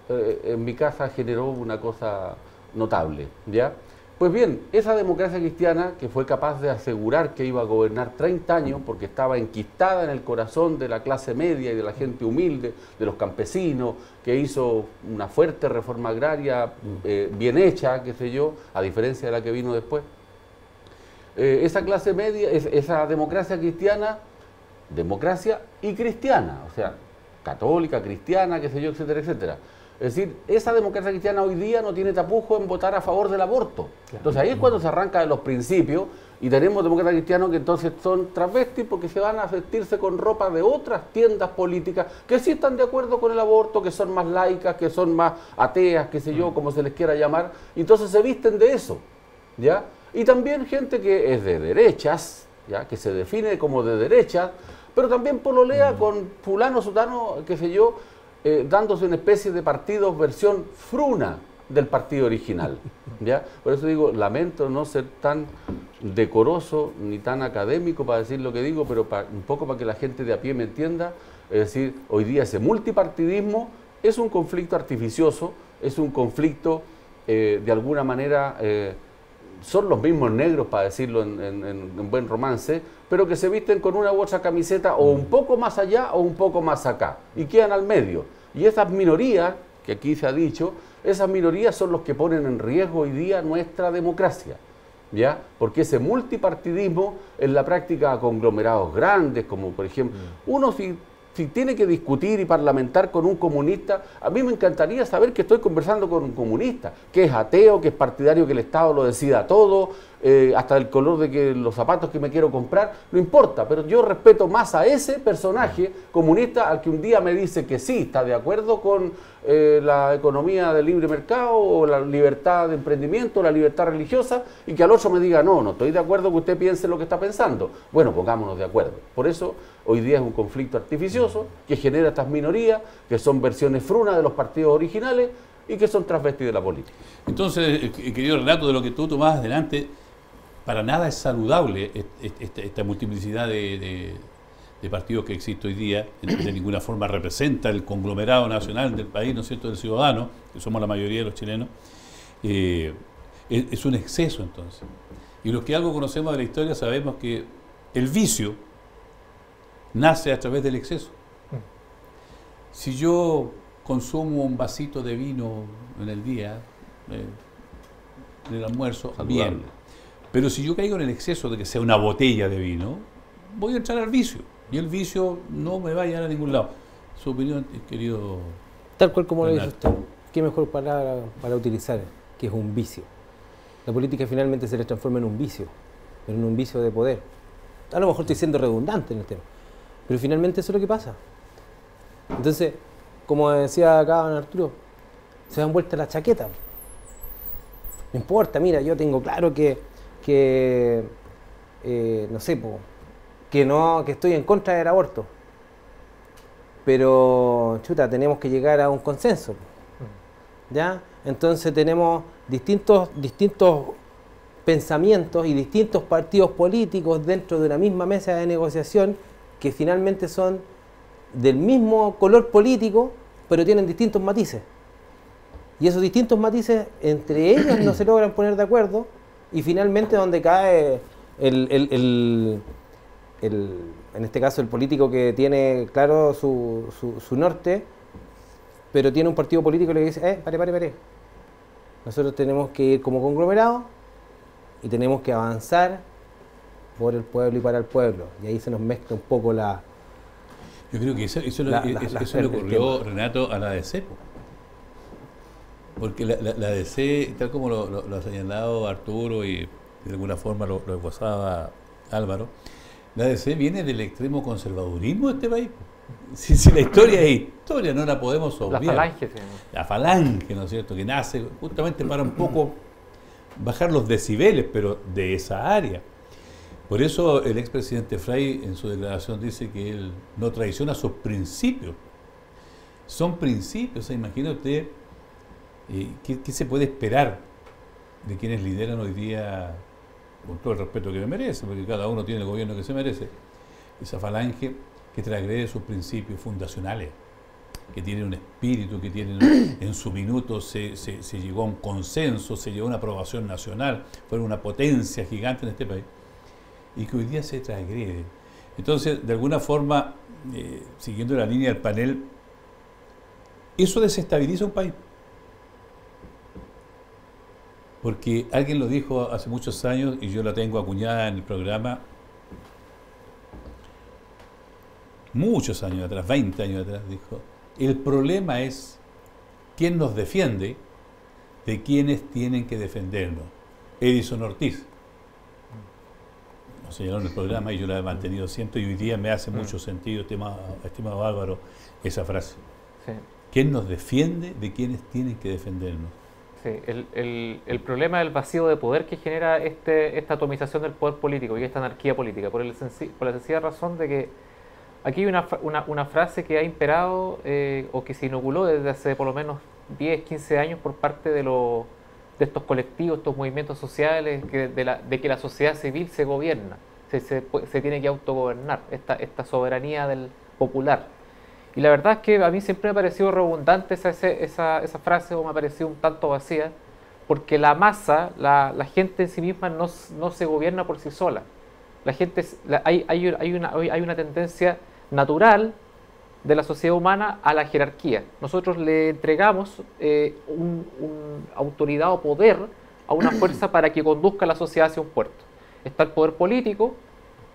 en mi casa generó una cosa notable, ¿ya? Pues bien, esa democracia cristiana que fue capaz de asegurar que iba a gobernar 30 años porque estaba enquistada en el corazón de la clase media y de la gente humilde, de los campesinos, que hizo una fuerte reforma agraria bien hecha, qué sé yo, a diferencia de la que vino después. Esa clase media, esa democracia cristiana, democracia y cristiana, o sea, católica, cristiana, qué sé yo, etcétera, etcétera. Es decir, esa democracia cristiana hoy día no tiene tapujo en votar a favor del aborto. Entonces ahí es cuando se arranca de los principios y tenemos demócratas cristianos que entonces son travestis porque se van a vestirse con ropa de otras tiendas políticas que sí están de acuerdo con el aborto, que son más laicas, que son más ateas, qué sé yo, como se les quiera llamar, y entonces se visten de eso, ¿ya? Y también gente que es de derechas, ¿ya? Que se define como de derechas, pero también pololea con fulano, sutano, qué sé yo, dándose una especie de partido versión fruna del partido original, ¿ya? Por eso digo, lamento no ser tan decoroso ni tan académico para decir lo que digo, pero un poco para que la gente de a pie me entienda. Es decir, hoy día ese multipartidismo es un conflicto artificioso, es un conflicto de alguna manera, son los mismos negros, para decirlo en buen romance, pero que se visten con una u otra camiseta o un poco más allá o un poco más acá, y quedan al medio. Y esas minorías, que aquí se ha dicho, esas minorías son los que ponen en riesgo hoy día nuestra democracia, ¿ya? Porque ese multipartidismo, en la práctica, conglomerados grandes, como por ejemplo, uno si tiene que discutir y parlamentar con un comunista, a mí me encantaría saber que estoy conversando con un comunista, que es ateo, que es partidario que el Estado lo decida todo, hasta el color de los zapatos que me quiero comprar, no importa, pero yo respeto más a ese personaje comunista al que un día me dice que sí, está de acuerdo con la economía del libre mercado o la libertad de emprendimiento, la libertad religiosa, y que al otro me diga, no estoy de acuerdo que usted piense lo que está pensando. Bueno, pongámonos de acuerdo. Por eso hoy día es un conflicto artificioso que genera estas minorías, que son versiones frunas de los partidos originales y que son transvestis de la política. Entonces, querido Renato, de lo que tú tomabas adelante, para nada es saludable esta multiplicidad de partidos que existe hoy día. De ninguna forma representa el conglomerado nacional del país, ¿no es cierto?, del ciudadano, que somos la mayoría de los chilenos. Es un exceso, entonces. Y los que algo conocemos de la historia sabemos que el vicio nace a través del exceso. Si yo consumo un vasito de vino en el día, en el almuerzo, bien. Pero si yo caigo en el exceso de que sea una botella de vino, voy a entrar al vicio. Y el vicio no me va a llevar a ningún lado. Su opinión, querido... Tal cual como lo dice usted. Qué mejor palabra para utilizar, que es un vicio. La política finalmente se le transforma en un vicio, pero en un vicio de poder. A lo mejor estoy siendo redundante en el tema, pero finalmente eso es lo que pasa. Entonces, como decía acá don Arturo, se dan vuelta la chaqueta. No importa, mira, yo tengo claro que no sé, que estoy en contra del aborto. Pero, chuta, tenemos que llegar a un consenso. ¿Ya? Entonces tenemos distintos pensamientos y distintos partidos políticos dentro de una misma mesa de negociación que finalmente son del mismo color político, pero tienen distintos matices. Y esos distintos matices entre ellos no se logran poner de acuerdo, y finalmente donde cae en este caso el político que tiene claro su norte, pero tiene un partido político que le dice, pare. Nosotros tenemos que ir como conglomerado y tenemos que avanzar por el pueblo y para el pueblo. Y ahí se nos mezcla un poco la... Yo creo que eso le ocurrió, Renato, a la ADC. Porque la ADC, tal como lo ha señalado Arturo y de alguna forma lo esbozaba Álvaro, la ADC viene del extremo conservadurismo de este país. Si la historia es historia, no la podemos obviar. La falange, sí. La falange, ¿no es cierto?, que nace justamente para un poco bajar los decibeles, pero de esa área. Por eso el expresidente Frey en su declaración dice que él no traiciona sus principios. Son principios, o sea, imagina usted ¿qué se puede esperar de quienes lideran hoy día, con todo el respeto que me merece, porque cada uno tiene el gobierno que se merece, esa falange que transgrede sus principios fundacionales, que tienen un espíritu, que tienen en su minuto se llegó a un consenso, se llegó a una aprobación nacional, fueron una potencia gigante en este país, y que hoy día se transgrede. Entonces, de alguna forma, siguiendo la línea del panel, eso desestabiliza un país. Porque alguien lo dijo hace muchos años, y yo la tengo acuñada en el programa, muchos años atrás, 20 años atrás, dijo, el problema es quién nos defiende de quienes tienen que defendernos. Edison Ortiz. Lo señaló en el programa y yo la he mantenido siempre, y hoy día me hace mucho sentido, estimado Álvaro, esa frase. Sí. ¿Quién nos defiende de quienes tienen que defendernos? Sí, el problema del vacío de poder que genera esta atomización del poder político y esta anarquía política, por la sencilla razón de que aquí hay una frase que ha imperado o que se inoculó desde hace por lo menos 10, 15 años por parte de los estos colectivos, estos movimientos sociales, de que la sociedad civil se gobierna, se tiene que autogobernar, esta soberanía del popular. Y la verdad es que a mí siempre me ha parecido redundante esa frase, o me ha parecido un tanto vacía, porque la masa, la gente en sí misma no se gobierna por sí sola. La gente, hay una tendencia natural de la sociedad humana a la jerarquía. Nosotros le entregamos una autoridad o poder a una fuerza para que conduzca la sociedad hacia un puerto. Está el poder político,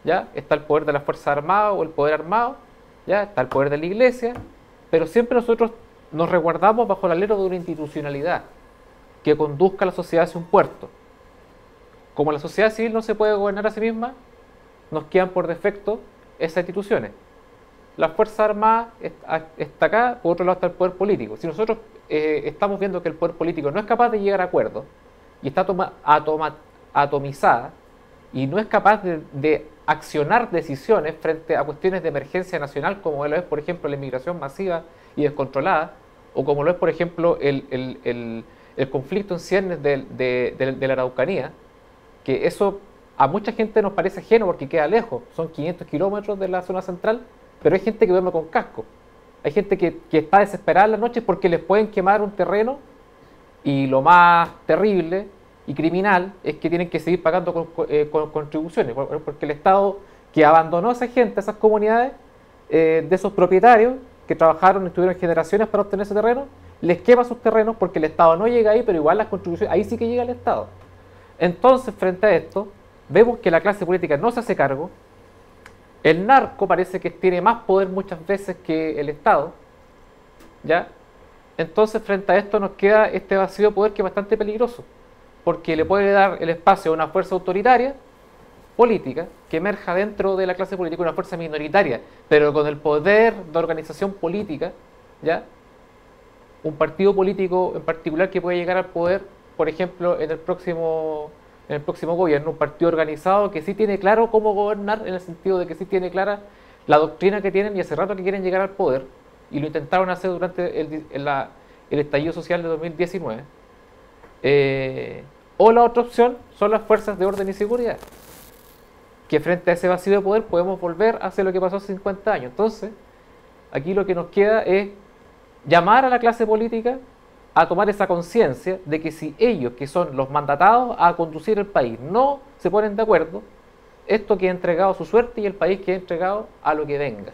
¿ya? Está el poder de las Fuerzas Armadas o el poder armado, ¿ya? Está el poder de la iglesia, pero siempre nosotros nos resguardamos bajo el alero de una institucionalidad que conduzca a la sociedad hacia un puerto. Como la sociedad civil no se puede gobernar a sí misma, nos quedan por defecto esas instituciones. Las Fuerzas Armadas está acá, por otro lado está el poder político. Si nosotros estamos viendo que el poder político no es capaz de llegar a acuerdos y está atomizada y no es capaz de accionar decisiones frente a cuestiones de emergencia nacional, como lo es, por ejemplo, la inmigración masiva y descontrolada, o como lo es, por ejemplo, el conflicto en ciernes de la Araucanía, que eso a mucha gente nos parece ajeno porque queda lejos, son 500 kilómetros de la zona central, pero hay gente que duerme con casco, hay gente que está desesperada en las noches porque les pueden quemar un terreno, y lo más terrible y criminal es que tienen que seguir pagando con contribuciones, porque el Estado, que abandonó a esa gente, a esas comunidades, de esos propietarios que trabajaron y estuvieron generaciones para obtener ese terreno, les quema sus terrenos porque el Estado no llega ahí, pero igual las contribuciones, ahí sí que llega el Estado. Entonces, frente a esto, vemos que la clase política no se hace cargo, el narco parece que tiene más poder muchas veces que el Estado, ¿ya? Entonces, frente a esto nos queda este vacío de poder que es bastante peligroso, porque le puede dar el espacio a una fuerza autoritaria, política, que emerja dentro de la clase política, una fuerza minoritaria, pero con el poder de organización política, ¿ya? Un partido político en particular que puede llegar al poder, por ejemplo, en el próximo gobierno, un partido organizado que sí tiene claro cómo gobernar, en el sentido de que sí tiene clara la doctrina que tienen y hace rato que quieren llegar al poder, y lo intentaron hacer durante el estallido social de 2019. O la otra opción son las fuerzas de orden y seguridad, que frente a ese vacío de poder podemos volver a hacer lo que pasó hace 50 años. Entonces, aquí lo que nos queda es llamar a la clase política a tomar esa conciencia de que si ellos, que son los mandatados a conducir el país, no se ponen de acuerdo, esto queda entregado a su suerte y el país queda entregado a lo que venga.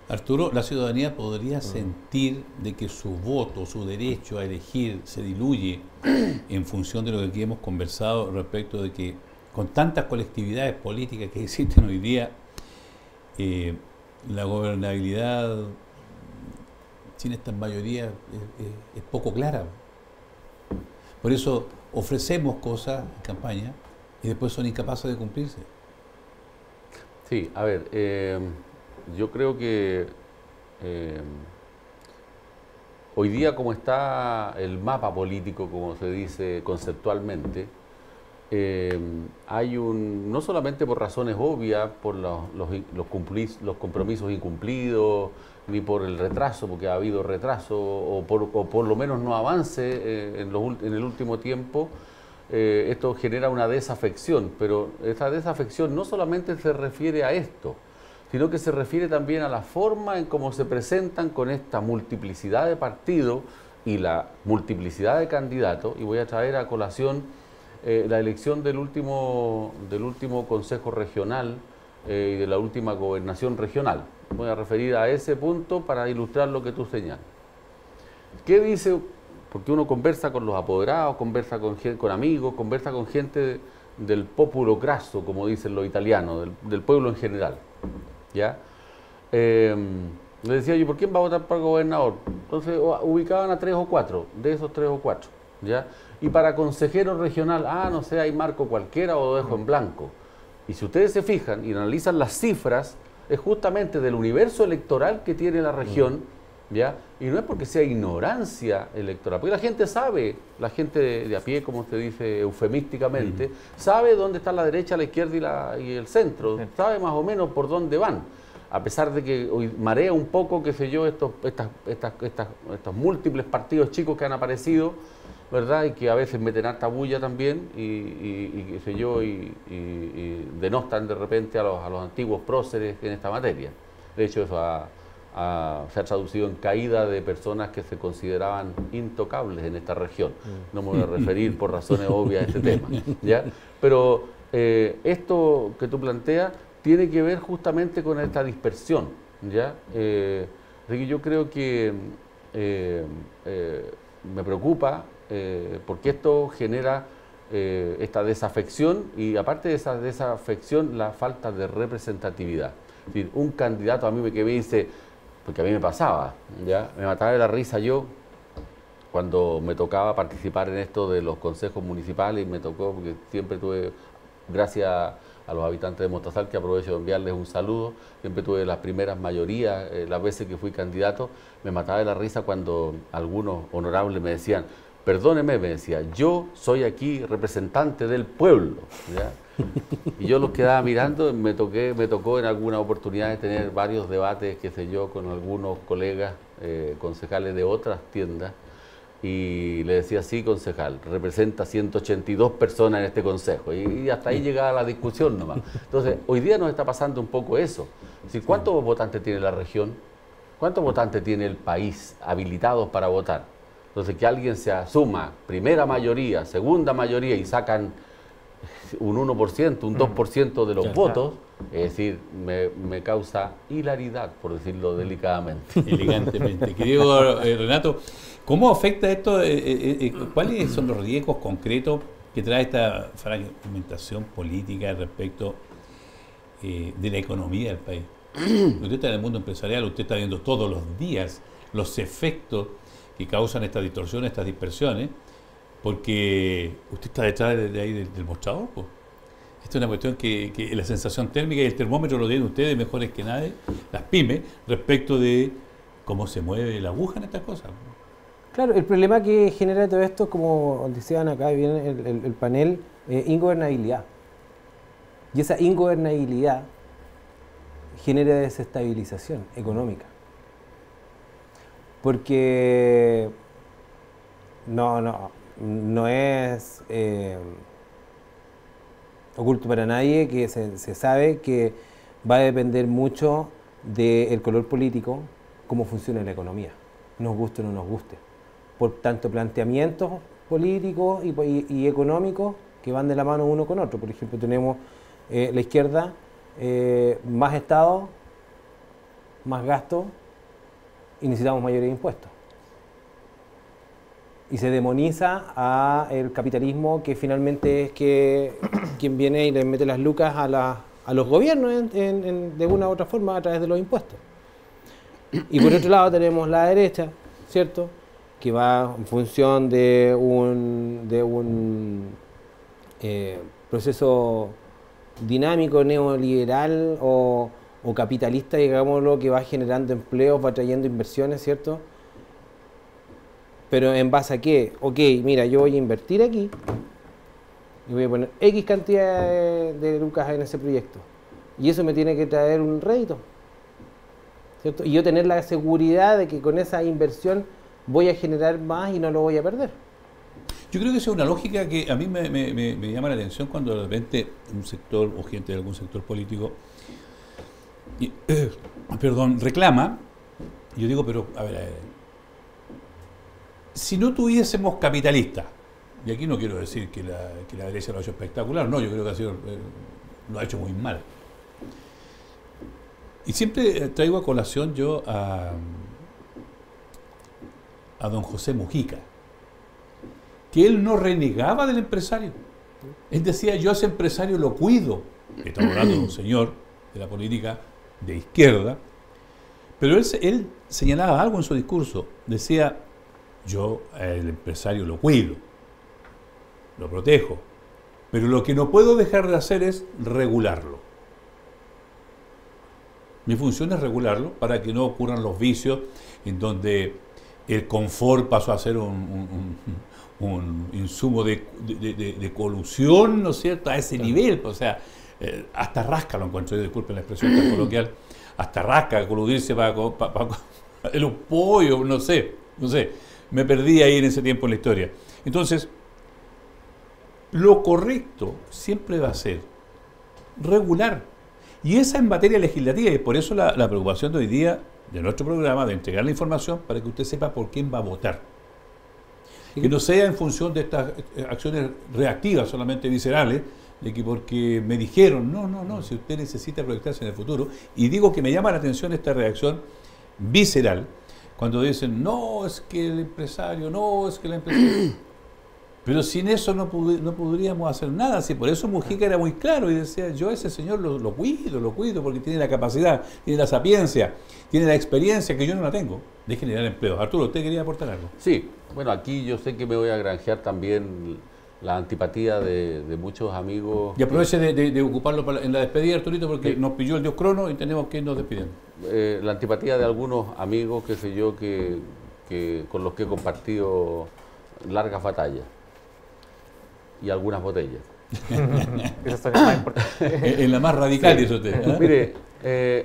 Arturo, la ciudadanía podría sentir de que su voto, su derecho a elegir se diluye en función de lo que aquí hemos conversado respecto de que con tantas colectividades políticas que existen hoy día, la gobernabilidad sin estas mayorías es poco clara. Por eso ofrecemos cosas en campaña y después son incapaces de cumplirse. Sí, a ver, yo creo que hoy día, como está el mapa político, como se dice conceptualmente, hay no solamente por razones obvias, por los compromisos incumplidos, ni por el retraso, porque ha habido retraso, o por lo menos no avance en el último tiempo, esto genera una desafección, pero esa desafección no solamente se refiere a esto, sino que se refiere también a la forma en cómo se presentan con esta multiplicidad de partidos y la multiplicidad de candidatos. Y voy a traer a colación la elección del último Consejo Regional y de la última Gobernación Regional. Voy a referir a ese punto para ilustrar lo que tú señalas. ¿Qué dice? Porque uno conversa con los apoderados, conversa con amigos, conversa con gente del populo crasso, como dicen los italianos, del pueblo en general. ¿Ya? Le decía yo, ¿por quién va a votar para gobernador? Entonces ubicaban a 3 o 4, de esos 3 o 4. ¿Ya? Y para consejero regional, no sé, hay marco cualquiera o lo dejo en blanco. Y si ustedes se fijan y analizan las cifras, es justamente del universo electoral que tiene la región, ¿ya? Y no es porque sea ignorancia electoral, porque la gente sabe, la gente de a pie, como usted dice eufemísticamente, sabe dónde está la derecha, la izquierda y el centro, sabe más o menos por dónde van, a pesar de que hoy marea un poco, qué sé yo, estos múltiples partidos chicos que han aparecido, ¿verdad? Y que a veces meten harta bulla también y qué sé yo, y denostan de repente a los antiguos próceres en esta materia. De hecho, eso se ha traducido en caída de personas que se consideraban intocables en esta región. No me voy a referir por razones obvias a este tema, ¿ya? Pero esto que tú planteas tiene que ver justamente con esta dispersión, ¿ya? Así que yo creo que me preocupa porque esto genera esta desafección y aparte de esa desafección la falta de representatividad. Es decir, un candidato a mí que me dice, porque a mí me pasaba, ¿ya? Me mataba de la risa yo cuando me tocaba participar en esto de los consejos municipales y me tocó, porque siempre tuve, gracias a los habitantes de Mostazal, que aprovecho de enviarles un saludo, siempre tuve las primeras mayorías, las veces que fui candidato, me mataba de la risa cuando algunos honorables me decían, perdóneme, me decía, yo soy aquí representante del pueblo, ¿ya? Y yo los quedaba mirando, me tocó en alguna oportunidad de tener varios debates, qué sé yo, con algunos colegas concejales de otras tiendas, y le decía, sí, concejal, representa 182 personas en este consejo, y hasta ahí llegaba la discusión nomás. Entonces, hoy día nos está pasando un poco eso. Es decir, ¿cuántos votantes tiene la región? ¿Cuántos votantes tiene el país habilitados para votar? Entonces, que alguien se asuma primera mayoría, segunda mayoría y sacan un 1%, un 2% de los votos, es decir, me causa hilaridad, por decirlo delicadamente. Elegantemente. Querido Renato, ¿cómo afecta esto? ¿Cuáles son los riesgos concretos que trae esta fragmentación política respecto de la economía del país? Usted está en el mundo empresarial, usted está viendo todos los días los efectos que causan estas distorsiones, estas dispersiones, porque usted está detrás de ahí del mostrador, pues. Esto es una cuestión que la sensación térmica y el termómetro lo tienen ustedes mejores que nadie, las pymes, respecto de cómo se mueve la aguja en estas cosas. Claro, el problema que genera todo esto, como decían acá, viene el panel, ingobernabilidad. Y esa ingobernabilidad genera desestabilización económica. Porque no es oculto para nadie que se sabe que va a depender mucho del color político cómo funciona la economía, nos guste o no nos guste. Por tanto, planteamientos políticos y económicos que van de la mano uno con otro. Por ejemplo, tenemos la izquierda, más Estado, más gasto y necesitamos mayores impuestos. Y se demoniza al capitalismo, que finalmente es quien viene y le mete las lucas a los gobiernos de una u otra forma a través de los impuestos. Y por otro lado tenemos la derecha, ¿cierto?, que va en función de un proceso dinámico, neoliberal o capitalista, digámoslo, que va generando empleos, va trayendo inversiones, ¿cierto? Pero ¿en base a qué? Ok, mira, yo voy a invertir aquí y voy a poner X cantidad de lucas en ese proyecto. Y eso me tiene que traer un rédito, ¿cierto? Y yo tener la seguridad de que con esa inversión voy a generar más y no lo voy a perder. Yo creo que esa es una lógica que a mí me llama la atención cuando de repente un sector o gente de algún sector político reclama. Yo digo, pero a ver, si no tuviésemos capitalistas, y aquí no quiero decir que la derecha lo ha hecho espectacular, no, yo creo que lo ha hecho muy mal. Y siempre traigo a colación yo a don José Mujica, que él no renegaba del empresario. Él decía, yo a ese empresario lo cuido. Estamos hablando de un señor de la política de izquierda, pero él señalaba algo en su discurso. Decía, yo al empresario lo cuido, lo protejo, pero lo que no puedo dejar de hacer es regularlo. Mi función es regularlo para que no ocurran los vicios en donde el confort pasó a ser un insumo de colusión, ¿no es cierto?, a ese nivel. O sea, hasta rasca lo encuentro, disculpen la expresión tan coloquial, hasta rasca coludirse para los pollos, no sé, me perdí ahí en ese tiempo en la historia. Entonces, lo correcto siempre va a ser regular. Y esa en materia legislativa, y por eso la preocupación de hoy día de nuestro programa, de entregar la información para que usted sepa por quién va a votar. Que no sea en función de estas acciones reactivas, solamente viscerales, de que porque me dijeron, no, si usted necesita proyectarse en el futuro. Y digo que me llama la atención esta reacción visceral, cuando dicen, no, es que el empresario, no, es que la empresa... Pero sin eso no podríamos hacer nada. Si por eso Mujica era muy claro y decía, yo a ese señor lo cuido porque tiene la capacidad, tiene la sapiencia, tiene la experiencia que yo no la tengo de generar empleos. Arturo, ¿usted quería aportar algo? Sí, bueno, aquí yo sé que me voy a granjear también la antipatía de muchos amigos. Y aproveche de ocuparlo en la despedida, Arturito, porque nos pilló el dios crono y tenemos que irnos despidiendo. La antipatía de algunos amigos, qué sé yo, que con los que he compartido largas batallas y algunas botellas. Esas son las más importantes. En la más radical, sí. Dice usted. Mire,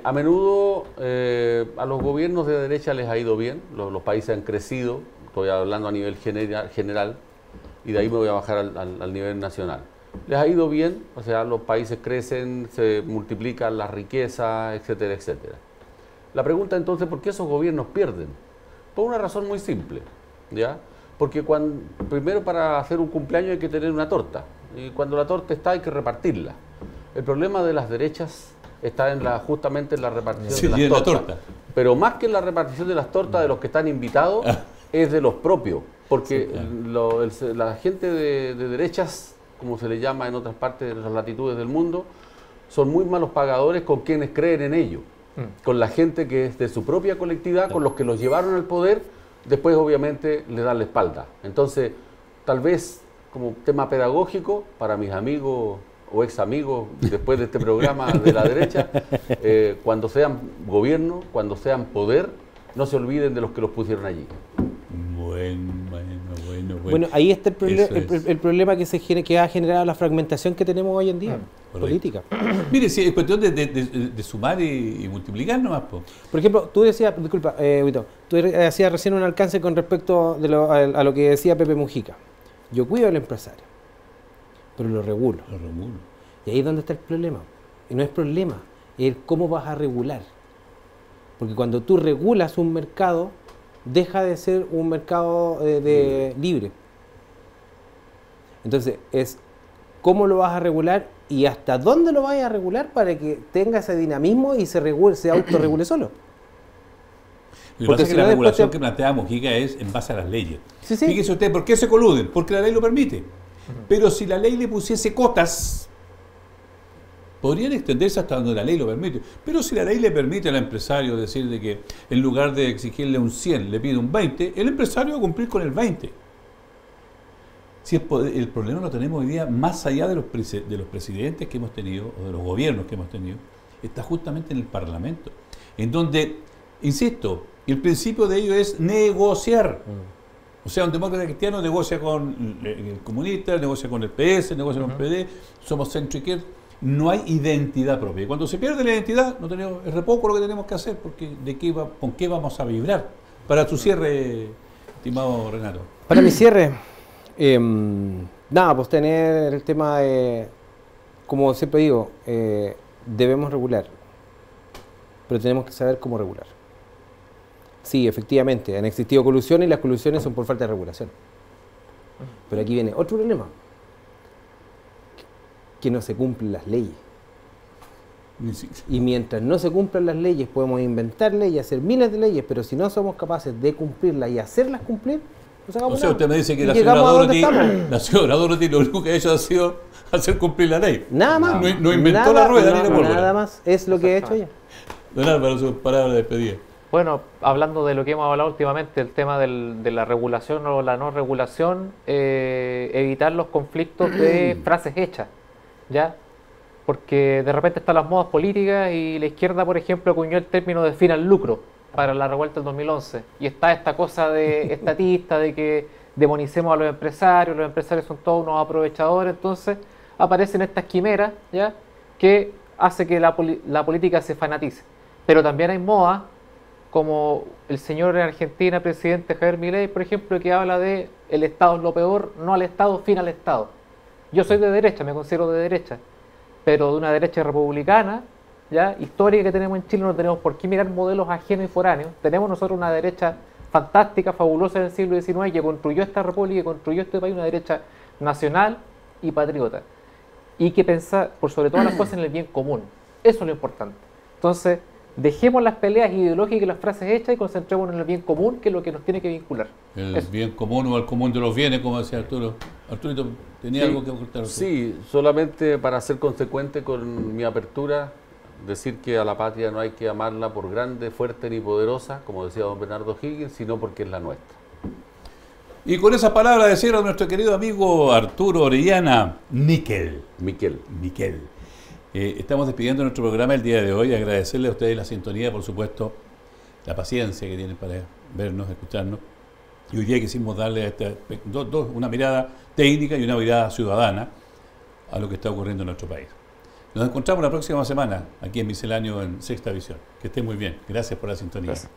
a menudo a los gobiernos de derecha les ha ido bien, los países han crecido, estoy hablando a nivel general, y de ahí me voy a bajar al nivel nacional. Les ha ido bien, o sea, los países crecen, se multiplican las riquezas, etcétera, etcétera. La pregunta entonces, ¿por qué esos gobiernos pierden? Por una razón muy simple, ¿ya? Porque primero para hacer un cumpleaños hay que tener una torta, y cuando la torta está hay que repartirla. El problema de las derechas está justamente en la repartición de las tortas. Pero más que en la repartición de las tortas de los que están invitados, es de los propios. Porque la gente de derechas, como se le llama en otras partes de las latitudes del mundo, son muy malos pagadores con quienes creen en ello. Con la gente que es de su propia colectividad, con los que los llevaron al poder, después obviamente le dan la espalda. Entonces, tal vez como tema pedagógico para mis amigos o ex amigos después de este programa de la derecha, cuando sean gobierno, cuando sean poder, no se olviden de los que los pusieron allí. Bueno, ahí está el problema que ha generado la fragmentación que tenemos hoy en día, política. Mire, si es cuestión de sumar y multiplicar nomás. Por ejemplo, tú decías, disculpa, Huito, tú hacías recién un alcance con respecto a lo que decía Pepe Mujica. Yo cuido al empresario, pero lo regulo. Y ahí es donde está el problema. Y no es problema, es cómo vas a regular. Porque cuando tú regulas un mercado, deja de ser un mercado libre. Entonces, es cómo lo vas a regular y hasta dónde lo vas a regular para que tenga ese dinamismo y se autorregule solo. Lo que pasa es que la regulación que plantea Mujica es en base a las leyes. Sí. Fíjese usted, ¿por qué se coluden? Porque la ley lo permite. Pero si la ley le pusiese cotas, podrían extenderse hasta donde la ley lo permite. Pero si la ley le permite al empresario decir de que en lugar de exigirle un 100, le pide un 20, el empresario va a cumplir con el 20. Si el problema lo tenemos hoy día, más allá de los presidentes que hemos tenido, o de los gobiernos que hemos tenido, está justamente en el Parlamento, en donde, insisto, el principio de ello es negociar. O sea, un demócrata cristiano negocia con el comunista, negocia con el PS, negocia con el PD, somos centro-izquierda. No hay identidad propia. Y cuando se pierde la identidad, es re poco lo que tenemos que hacer, porque ¿con qué vamos a vibrar? Para tu cierre, estimado Renato. Para mi cierre, pues tener el tema de, como siempre digo, debemos regular, pero tenemos que saber cómo regular. Sí, efectivamente, han existido colusiones y las colusiones son por falta de regulación. Pero aquí viene otro problema. Que no se cumplen las leyes. Y mientras no se cumplan las leyes, podemos inventar leyes, hacer miles de leyes, pero si no somos capaces de cumplirlas y hacerlas cumplir, no se acabó nada. O sea, usted me dice que la señora Dorothy lo único que ha hecho ha sido hacer cumplir la ley. Nada más. No inventó la rueda ni la pólvora. Nada más es lo que ha hecho ella. Don Álvaro, sus palabras de despedida. Bueno, hablando de lo que hemos hablado últimamente, el tema de la regulación o la no regulación, evitar los conflictos de frases hechas, ¿ya? Porque de repente están las modas políticas y la izquierda, por ejemplo, acuñó el término de fin al lucro para la revuelta del 2011. Y está esta cosa de estatista, de que demonicemos a los empresarios son todos unos aprovechadores. Entonces aparecen estas quimeras, ¿ya?, que hace que la política se fanatice. Pero también hay modas como el señor en Argentina, presidente Javier Milei, por ejemplo, que habla de el Estado es lo peor, no al Estado, fin al Estado. Yo soy de derecha, me considero de derecha, pero de una derecha republicana, ya histórica que tenemos en Chile. No tenemos por qué mirar modelos ajenos y foráneos. Tenemos nosotros una derecha fantástica, fabulosa del siglo XIX, que construyó esta república, que construyó este país, una derecha nacional y patriota, y que piensa por sobre todas las cosas en el bien común. Eso es lo importante. Entonces, dejemos las peleas ideológicas y las frases hechas y concentrémonos en el bien común, que es lo que nos tiene que vincular. El bien común o el común de los bienes, como decía Arturo. Arturito, ¿tenía algo que ocultar? Sí, solamente para ser consecuente con mi apertura, decir que a la patria no hay que amarla por grande, fuerte ni poderosa, como decía don Bernardo Higgins, sino porque es la nuestra. Y con esa palabra de cierre a nuestro querido amigo Arturo Orellana, Miquel. Estamos despidiendo nuestro programa el día de hoy. Agradecerle a ustedes la sintonía, por supuesto, la paciencia que tienen para vernos, escucharnos. Y hoy día quisimos darle a una mirada técnica y una mirada ciudadana a lo que está ocurriendo en nuestro país. Nos encontramos la próxima semana aquí en Misceláneo en Sexta Visión. Que estén muy bien. Gracias por la sintonía. Gracias.